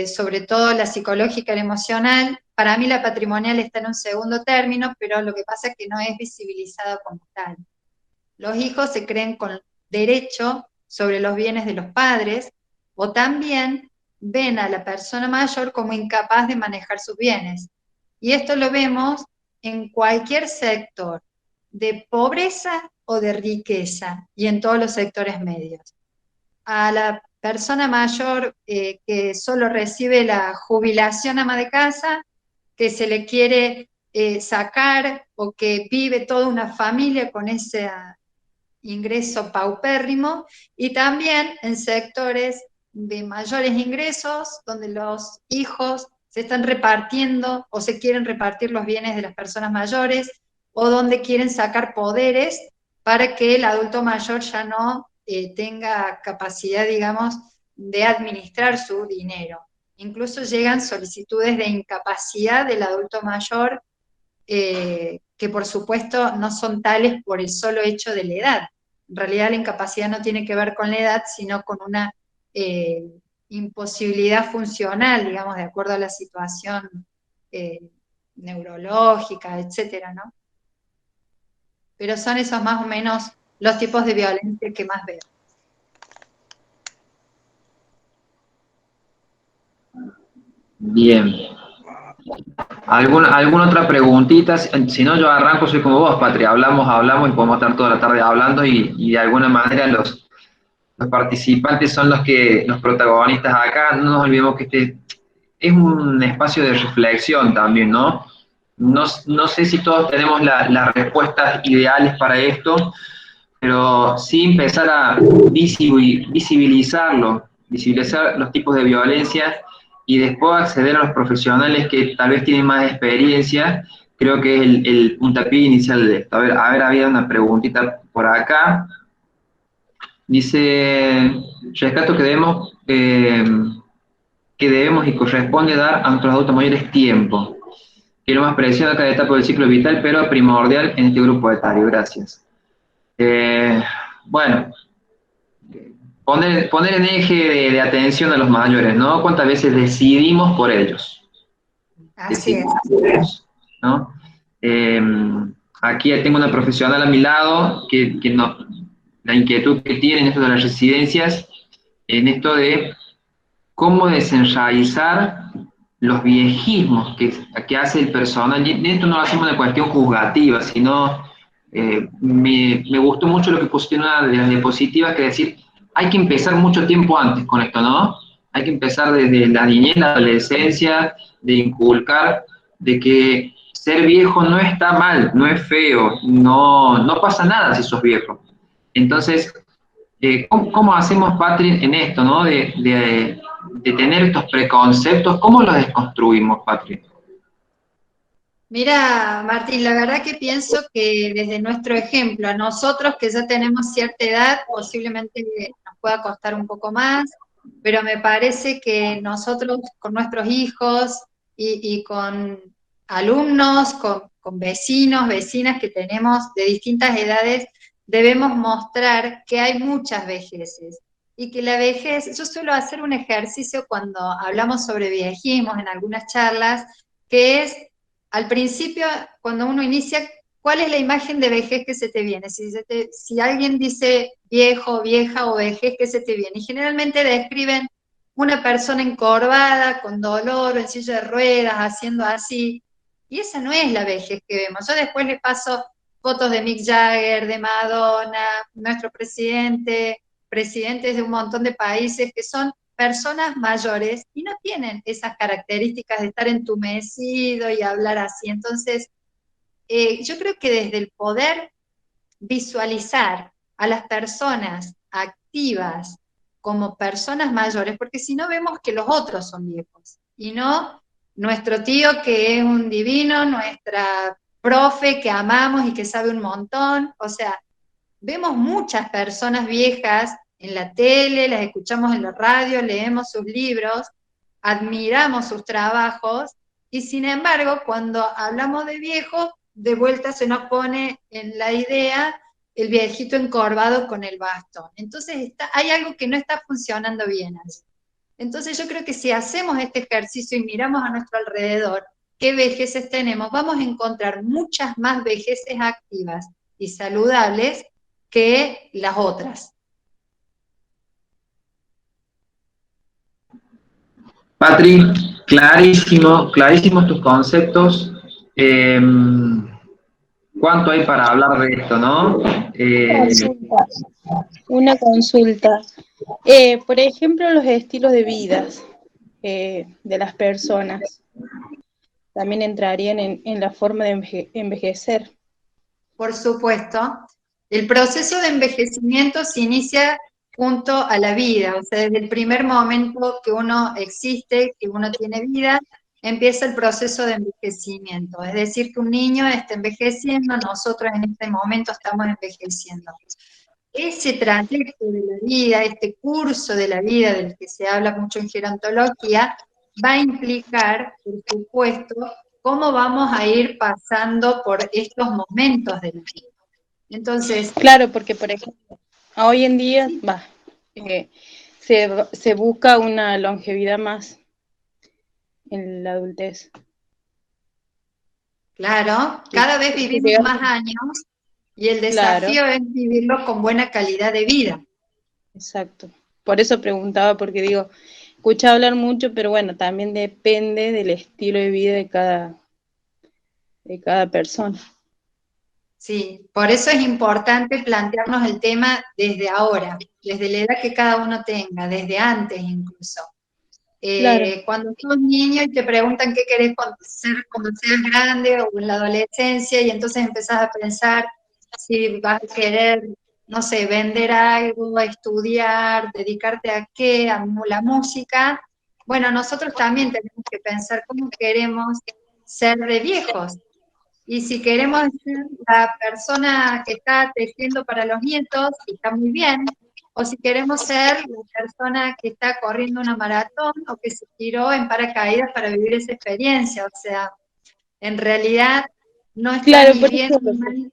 Speaker 1: sobre todo la psicológica y la emocional. Para mí la patrimonial está en un segundo término, pero lo que pasa es que no es visibilizado como tal. Los hijos se creen con derecho sobre los bienes de los padres, o también ven a la persona mayor como incapaz de manejar sus bienes. Y esto lo vemos en cualquier sector, de pobreza o de riqueza, y en todos los sectores medios. A la persona mayor que solo recibe la jubilación ama de casa, que se le quiere sacar, o que vive toda una familia con ese ingreso paupérrimo, y también en sectores de mayores ingresos, donde los hijos se están repartiendo o se quieren repartir los bienes de las personas mayores, o donde quieren sacar poderes para que el adulto mayor ya no tenga capacidad, digamos, de administrar su dinero. Incluso llegan solicitudes de incapacidad del adulto mayor, que por supuesto no son tales por el solo hecho de la edad. En realidad la incapacidad no tiene que ver con la edad, sino con una imposibilidad funcional, digamos, de acuerdo a la situación neurológica, etcétera, ¿no? Pero son esos más o menos los tipos de violencia que más veo.
Speaker 2: Bien. ¿Alguna otra preguntita? Si no, yo arranco, soy como vos, Patria. Hablamos y podemos estar toda la tarde hablando y de alguna manera los participantes son los protagonistas acá. No nos olvidemos que este es un espacio de reflexión también, ¿no? No sé si todos tenemos las respuestas ideales para esto, pero sí empezar a visibilizar los tipos de violencia y después acceder a los profesionales que tal vez tienen más experiencia, creo que es el puntapié inicial de esto. A ver, había una preguntita por acá. Dice, rescato que debemos y corresponde dar a nuestros adultos mayores tiempo, que es lo más preciado a cada etapa del ciclo vital, pero primordial en este grupo etario. Gracias. Bueno, poner en eje de atención a los mayores, ¿no? ¿Cuántas veces decidimos por ellos?
Speaker 1: Así es.
Speaker 2: Por ellos, ¿no? Aquí tengo una profesional a mi lado que la inquietud que tiene en esto de las residencias, en esto de cómo desenraizar los viejismos que hace el personal. Y esto no lo hacemos una cuestión juzgativa, sino me gustó mucho lo que pusiste en una de las diapositivas, que decir, hay que empezar mucho tiempo antes con esto, ¿no? Hay que empezar desde la niñez, la adolescencia, de inculcar de que ser viejo no está mal, no es feo, no pasa nada si sos viejo. Entonces, ¿cómo hacemos, Patri, en esto, ¿no? De tener estos preconceptos, ¿cómo los desconstruimos, Patri?
Speaker 1: Mira, Martín, la verdad que pienso que desde nuestro ejemplo, a nosotros que ya tenemos cierta edad, posiblemente nos pueda costar un poco más, pero me parece que nosotros con nuestros hijos y con alumnos, con vecinos, vecinas que tenemos de distintas edades, debemos mostrar que hay muchas vejeces y que la vejez, yo suelo hacer un ejercicio cuando hablamos sobre viejismos en algunas charlas, que es al principio, cuando uno inicia, ¿cuál es la imagen de vejez que se te viene? Si alguien dice viejo, vieja o vejez, ¿qué se te viene? Y generalmente describen una persona encorvada, con dolor, en silla de ruedas, haciendo así. Y esa no es la vejez que vemos. Yo después le paso fotos de Mick Jagger, de Madonna, nuestro presidente, presidentes de un montón de países que son personas mayores y no tienen esas características de estar entumecido y hablar así. Entonces, yo creo que desde el poder visualizar a las personas activas como personas mayores, porque si no vemos que los otros son viejos, y no nuestro tío que es un divino, nuestra profe que amamos y que sabe un montón, o sea, vemos muchas personas viejas en la tele, las escuchamos en la radio, leemos sus libros, admiramos sus trabajos, y sin embargo, cuando hablamos de viejos, de vuelta se nos pone en la idea el viejito encorvado con el bastón. Entonces hay algo que no está funcionando bien allí. Entonces yo creo que si hacemos este ejercicio y miramos a nuestro alrededor, qué vejeces tenemos, vamos a encontrar muchas más vejeces activas y saludables que las otras.
Speaker 2: Patri, clarísimos tus conceptos. ¿Cuánto hay para hablar de esto, no?
Speaker 4: Consulta, una consulta. Por ejemplo, los estilos de vidas de las personas también entrarían en la forma de envejecer.
Speaker 1: Por supuesto, el proceso de envejecimiento se inicia junto a la vida, o sea, desde el primer momento que uno existe, que uno tiene vida, empieza el proceso de envejecimiento. Es decir, que un niño está envejeciendo, nosotros en este momento estamos envejeciendo. Ese trayecto de la vida, este curso de la vida del que se habla mucho en gerontología, va a implicar, por supuesto, cómo vamos a ir pasando por estos momentos de la vida. Entonces,
Speaker 4: Claro, porque por ejemplo, hoy en día se busca una longevidad más en la adultez.
Speaker 1: claro,
Speaker 4: Que-
Speaker 1: cada vez
Speaker 4: que
Speaker 1: vivimos
Speaker 4: llegar-
Speaker 1: más años y el
Speaker 4: Claro,
Speaker 1: desafío es vivirlo con buena calidad de vida.
Speaker 4: exacto. Por eso preguntaba, porque digo, escuché hablar mucho, pero bueno, también depende del estilo de vida de cada persona.
Speaker 1: Sí, por eso es importante plantearnos el tema desde ahora, desde la edad que cada uno tenga, desde antes incluso.
Speaker 4: Claro,
Speaker 1: Cuando sos niño y te preguntan qué querés ser cuando seas grande o en la adolescencia, y entonces empezás a pensar si vas a querer, no sé, vender algo, estudiar, dedicarte a qué, a la música. Bueno, nosotros también tenemos que pensar cómo queremos ser de viejos. Y si queremos ser la persona que está tejiendo para los nietos, está muy bien. O si queremos ser la persona que está corriendo una maratón o que se tiró en paracaídas para vivir esa experiencia. O sea, en realidad no está
Speaker 4: claro,
Speaker 1: ni bien ni mal,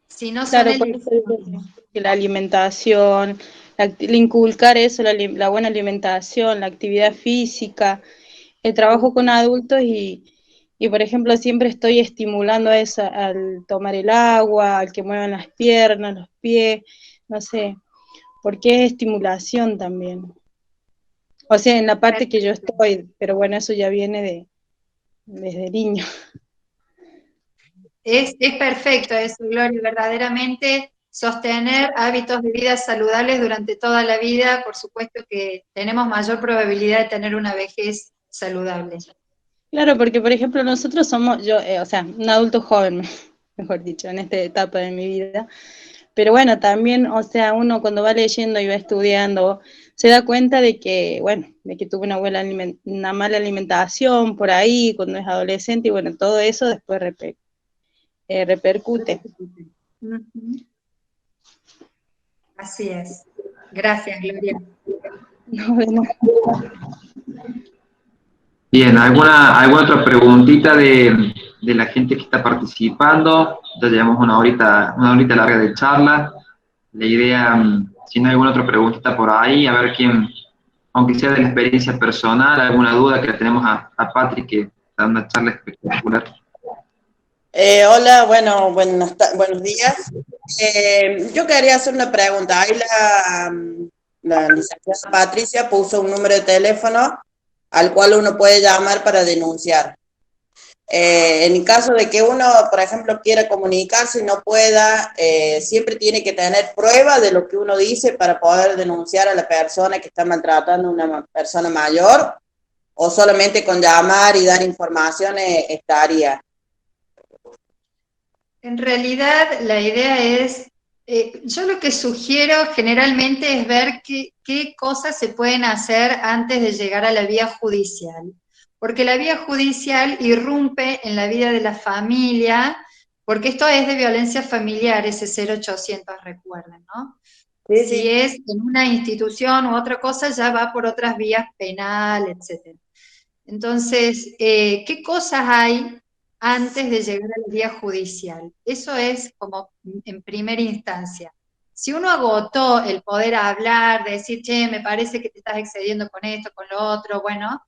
Speaker 1: sino son
Speaker 4: por eso digo
Speaker 1: elecciones.
Speaker 4: que la alimentación, el inculcar eso, la buena alimentación, la actividad física, el trabajo con adultos y, por ejemplo, siempre estoy estimulando a eso, al tomar el agua, al que muevan las piernas, los pies, no sé, porque es estimulación también. O sea, en la parte que yo estoy, pero bueno, eso ya viene desde niño.
Speaker 1: Es perfecto eso, Gloria, verdaderamente sostener hábitos de vida saludables durante toda la vida, por supuesto que tenemos mayor probabilidad de tener una vejez saludable.
Speaker 4: Claro, porque por ejemplo nosotros somos, yo, o sea, un adulto joven, mejor dicho, en esta etapa de mi vida, pero bueno, también, o sea, uno cuando va leyendo y va estudiando, se da cuenta de que, bueno, de que tuvo una mala alimentación por ahí cuando es adolescente y bueno, todo eso después repercute.
Speaker 1: Ujú. Así es. Gracias, Gloria.
Speaker 4: No, bueno,
Speaker 2: Bien, ¿alguna otra preguntita de la gente que está participando? Ya llevamos una horita larga de charla. La idea, si no hay alguna otra preguntita por ahí, a ver quién, aunque sea de la experiencia personal, alguna duda que la tenemos a Patrick, que da una charla espectacular.
Speaker 5: Hola, bueno, buenos días. Yo quería hacer una pregunta. Ahí la licenciada Patricia puso un número de teléfono al cual uno puede llamar para denunciar. En el caso de que uno, por ejemplo, quiera comunicarse y no pueda, siempre tiene que tener prueba de lo que uno dice para poder denunciar a la persona que está maltratando a una persona mayor, o solamente con llamar y dar informaciones estaría.
Speaker 1: En realidad, la idea es, yo lo que sugiero generalmente es ver qué cosas se pueden hacer antes de llegar a la vía judicial, porque la vía judicial irrumpe en la vida de la familia, porque esto es de violencia familiar, ese 0800, recuerden, ¿no?
Speaker 5: Sí,
Speaker 1: Si
Speaker 5: sí.
Speaker 1: es en una institución u otra cosa, ya va por otras vías penal, etc. Entonces, ¿qué cosas hay antes de llegar a la vía judicial? Eso es como en primera instancia. Si uno agotó el poder hablar, decir, che, me parece que te estás excediendo con esto, con lo otro, bueno,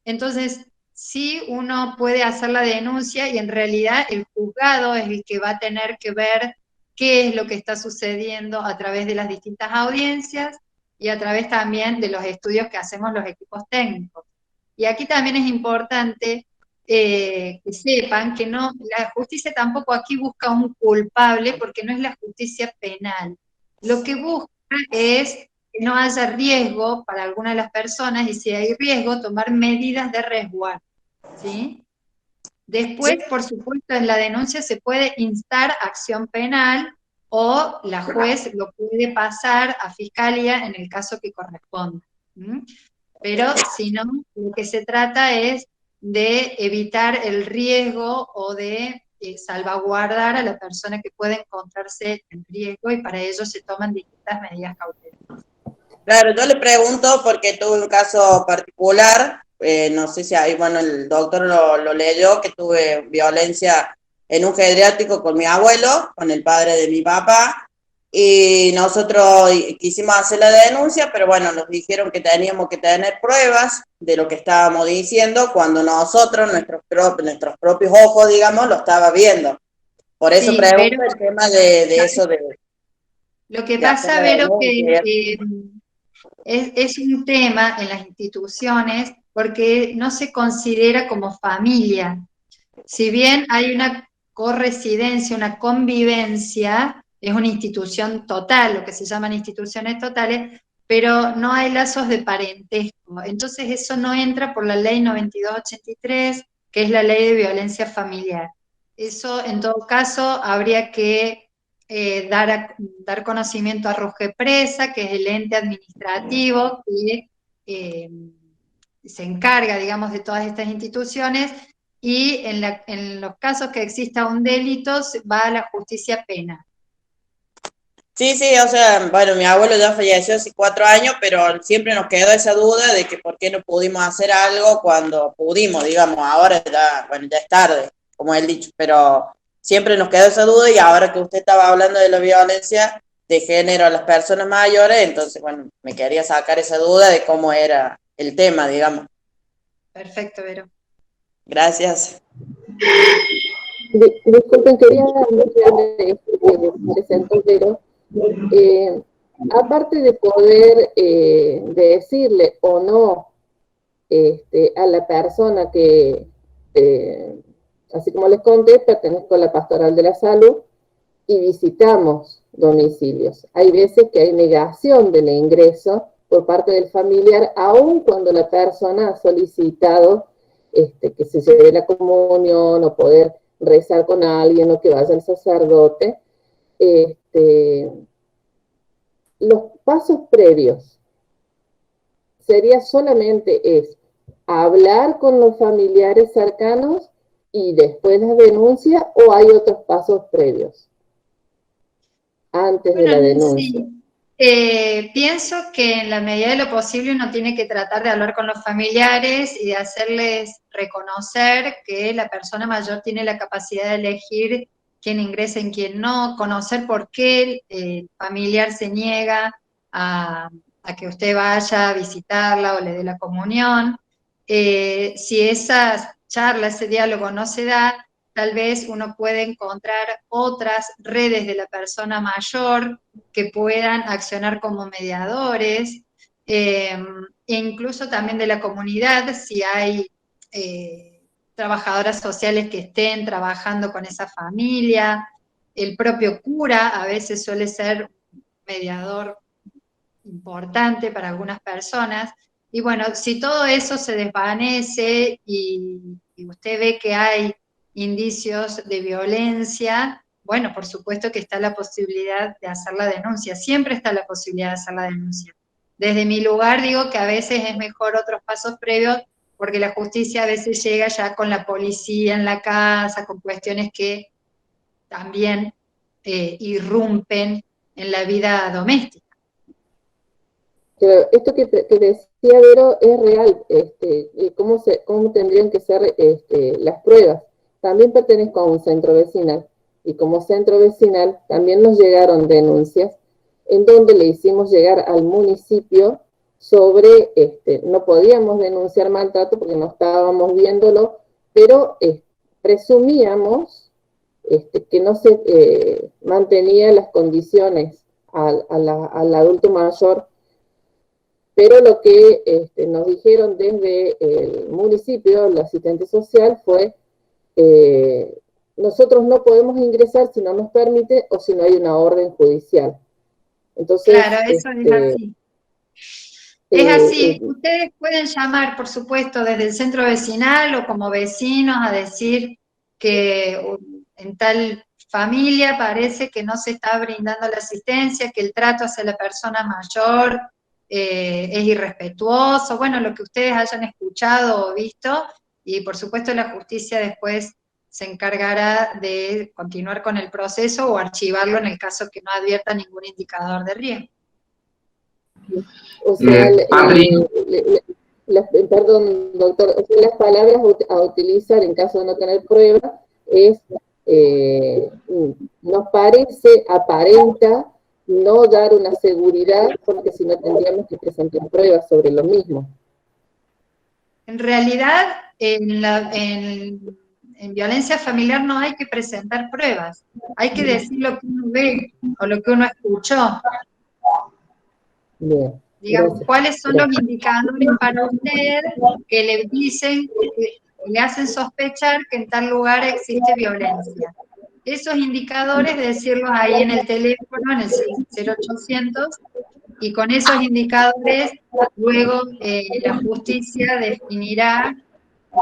Speaker 1: entonces sí uno puede hacer la denuncia y en realidad el juzgado es el que va a tener que ver qué es lo que está sucediendo a través de las distintas audiencias y a través también de los estudios que hacemos los equipos técnicos. Y aquí también es importante que sepan que no, la justicia tampoco aquí busca un culpable porque no es la justicia penal. Lo que busca es que no haya riesgo para alguna de las personas y si hay riesgo, tomar medidas de resguardo, ¿sí? Después, por supuesto, en la denuncia se puede instar acción penal o la juez lo puede pasar a fiscalía en el caso que corresponda. Pero si no, lo que se trata es de evitar el riesgo o de salvaguardar a la persona que puede encontrarse en riesgo y para ello se toman distintas medidas cautelosas.
Speaker 5: Claro, yo le pregunto porque tuve un caso particular, no sé si ahí, bueno, el doctor lo leyó, que tuve violencia en un geriátrico con mi abuelo, con el padre de mi papá, y nosotros quisimos hacer la denuncia, pero bueno, nos dijeron que teníamos que tener pruebas de lo que estábamos diciendo cuando nosotros, nuestros propios ojos, digamos, lo estaba viendo. Por eso
Speaker 1: Sí,
Speaker 5: pregunto
Speaker 1: pero
Speaker 5: el tema de eso de
Speaker 1: lo que
Speaker 5: de hacer
Speaker 1: pasa,
Speaker 5: la
Speaker 1: Vero,
Speaker 5: denuncia.
Speaker 1: que es un tema en las instituciones porque no se considera como familia. Si bien hay una corresidencia, una convivencia, es una institución total, lo que se llaman instituciones totales, pero no hay lazos de parentesco. Entonces eso no entra por la ley 9283, que es la ley de violencia familiar. Eso, en todo caso, habría que dar conocimiento a Rugepresa, que es el ente administrativo que se encarga, digamos, de todas estas instituciones, y en los casos que exista un delito va a la justicia penal.
Speaker 5: Sí, sí, o sea, bueno, mi abuelo ya falleció hace 4 años, pero siempre nos quedó esa duda de que por qué no pudimos hacer algo cuando pudimos, digamos, ahora ya, bueno, ya es tarde, como él dicho, pero siempre nos quedó esa duda y ahora que usted estaba hablando de la violencia de género a las personas mayores, entonces, bueno, me quería sacar esa duda de cómo era el tema, digamos.
Speaker 1: Perfecto, Vero.
Speaker 5: Gracias.
Speaker 3: Disculpen, quería anunciar de esto que presentó Vero. Aparte de poder decirle o no a la persona que, así como les conté, pertenezco a la Pastoral de la Salud y visitamos domicilios. Hay veces que hay negación del ingreso por parte del familiar, aun cuando la persona ha solicitado que se lleve la comunión o poder rezar con alguien o que vaya el sacerdote. Los pasos previos sería solamente es hablar con los familiares cercanos y después la denuncia, o hay otros pasos previos antes de la denuncia.
Speaker 1: Sí. Pienso que en la medida de lo posible uno tiene que tratar de hablar con los familiares y de hacerles reconocer que la persona mayor tiene la capacidad de elegir quién ingresa y quién no, conocer por qué el familiar se niega a que usted vaya a visitarla o le dé la comunión. Si esa charla, ese diálogo no se da, tal vez uno puede encontrar otras redes de la persona mayor que puedan accionar como mediadores, e incluso también de la comunidad, si hay trabajadoras sociales que estén trabajando con esa familia, el propio cura a veces suele ser mediador importante para algunas personas. Y bueno, si todo eso se desvanece y usted ve que hay indicios de violencia, bueno, por supuesto que está la posibilidad de hacer la denuncia, siempre está la posibilidad de hacer la denuncia. Desde mi lugar digo que a veces es mejor otros pasos previos, porque la justicia a veces llega ya con la policía en la casa, con cuestiones que también irrumpen en la vida doméstica.
Speaker 3: Pero esto que decía Vero es real, cómo tendrían que ser las pruebas. También pertenezco a un centro vecinal y como centro vecinal también nos llegaron denuncias en donde le hicimos llegar al municipio sobre, no podíamos denunciar maltrato porque no estábamos viéndolo, pero presumíamos que no se mantenía las condiciones al adulto mayor, pero lo que nos dijeron desde el municipio, el asistente social, fue nosotros no podemos ingresar si no nos permite o si no hay una orden judicial. Entonces,
Speaker 1: claro, eso es así. Es así. Ustedes pueden llamar, por supuesto, desde el centro vecinal o como vecinos a decir que en tal familia parece que no se está brindando la asistencia, que el trato hacia la persona mayor es irrespetuoso, bueno, lo que ustedes hayan escuchado o visto, y por supuesto la justicia después se encargará de continuar con el proceso o archivarlo en el caso que no advierta ningún indicador de riesgo.
Speaker 3: O sea,
Speaker 2: Patri.
Speaker 3: Perdón, doctor, o sea, las palabras a utilizar en caso de no tener prueba es, nos parece, aparenta no dar una seguridad, porque si no tendríamos que presentar pruebas sobre lo mismo.
Speaker 1: En realidad, en violencia familiar no hay que presentar pruebas, hay que decir lo que uno ve o lo que uno escuchó.
Speaker 3: Bien,
Speaker 1: digamos,
Speaker 3: gracias.
Speaker 1: ¿cuáles son los indicadores para usted que le dicen, que le hacen sospechar que en tal lugar existe violencia? Esos indicadores, decirlos ahí en el teléfono, en el 0800, y con esos indicadores, luego la justicia definirá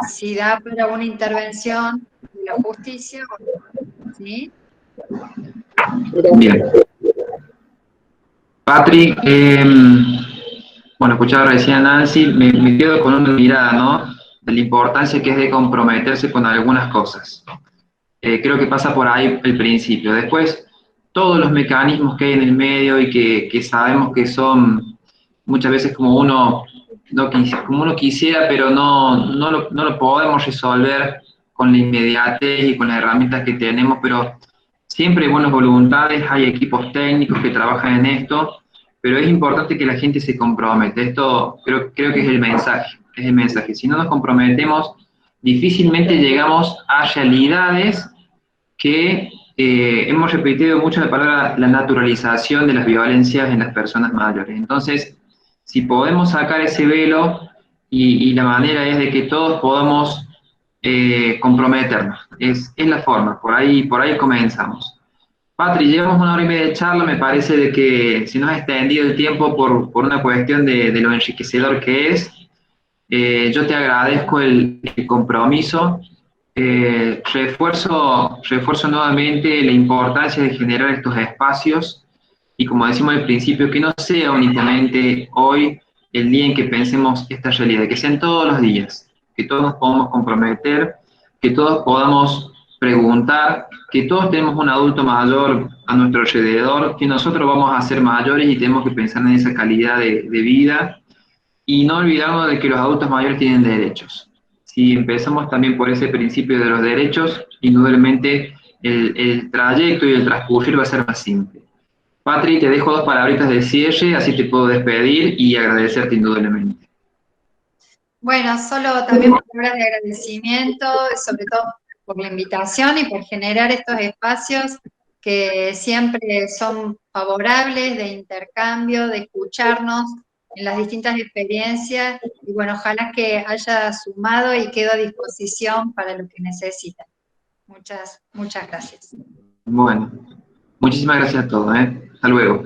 Speaker 1: si da para una intervención de la justicia o no. ¿Sí?
Speaker 2: Bien. Patri, bueno, escuchaba recién a Nancy, me quedo con una mirada, ¿no? De la importancia que es de comprometerse con algunas cosas. Creo que pasa por ahí el principio. Después, todos los mecanismos que hay en el medio y que sabemos que son muchas veces como uno, como uno quisiera, pero no lo podemos resolver con la inmediatez y con las herramientas que tenemos, pero siempre hay buenas voluntades, hay equipos técnicos que trabajan en esto, pero es importante que la gente se comprometa. Esto creo que es el mensaje. Si no nos comprometemos, difícilmente llegamos a realidades que hemos repetido mucho la palabra, la naturalización de las violencias en las personas mayores. Entonces, si podemos sacar ese velo y la manera es de que todos podamos comprometernos, es la forma, por ahí comenzamos. Patri, llevamos 1 hora y media de charla, me parece de que se nos ha extendido el tiempo por una cuestión de lo enriquecedor que es. Yo te agradezco el compromiso. Refuerzo nuevamente la importancia de generar estos espacios y, como decimos al principio, que no sea únicamente hoy el día en que pensemos esta realidad, que sean todos los días, que todos nos podamos comprometer, que todos podamos preguntar, que todos tenemos un adulto mayor a nuestro alrededor, que nosotros vamos a ser mayores y tenemos que pensar en esa calidad de vida, y no olvidarnos de que los adultos mayores tienen derechos. Si empezamos también por ese principio de los derechos, indudablemente el trayecto y el transcurrir va a ser más simple. Patri, te dejo 2 palabritas de cierre, así te puedo despedir y agradecerte indudablemente.
Speaker 1: Bueno, solo también palabras de agradecimiento, sobre todo por la invitación y por generar estos espacios que siempre son favorables de intercambio, de escucharnos en las distintas experiencias, y bueno, ojalá que haya sumado y quedo a disposición para lo que necesiten. Muchas gracias.
Speaker 2: Bueno, muchísimas gracias a todos. Hasta luego.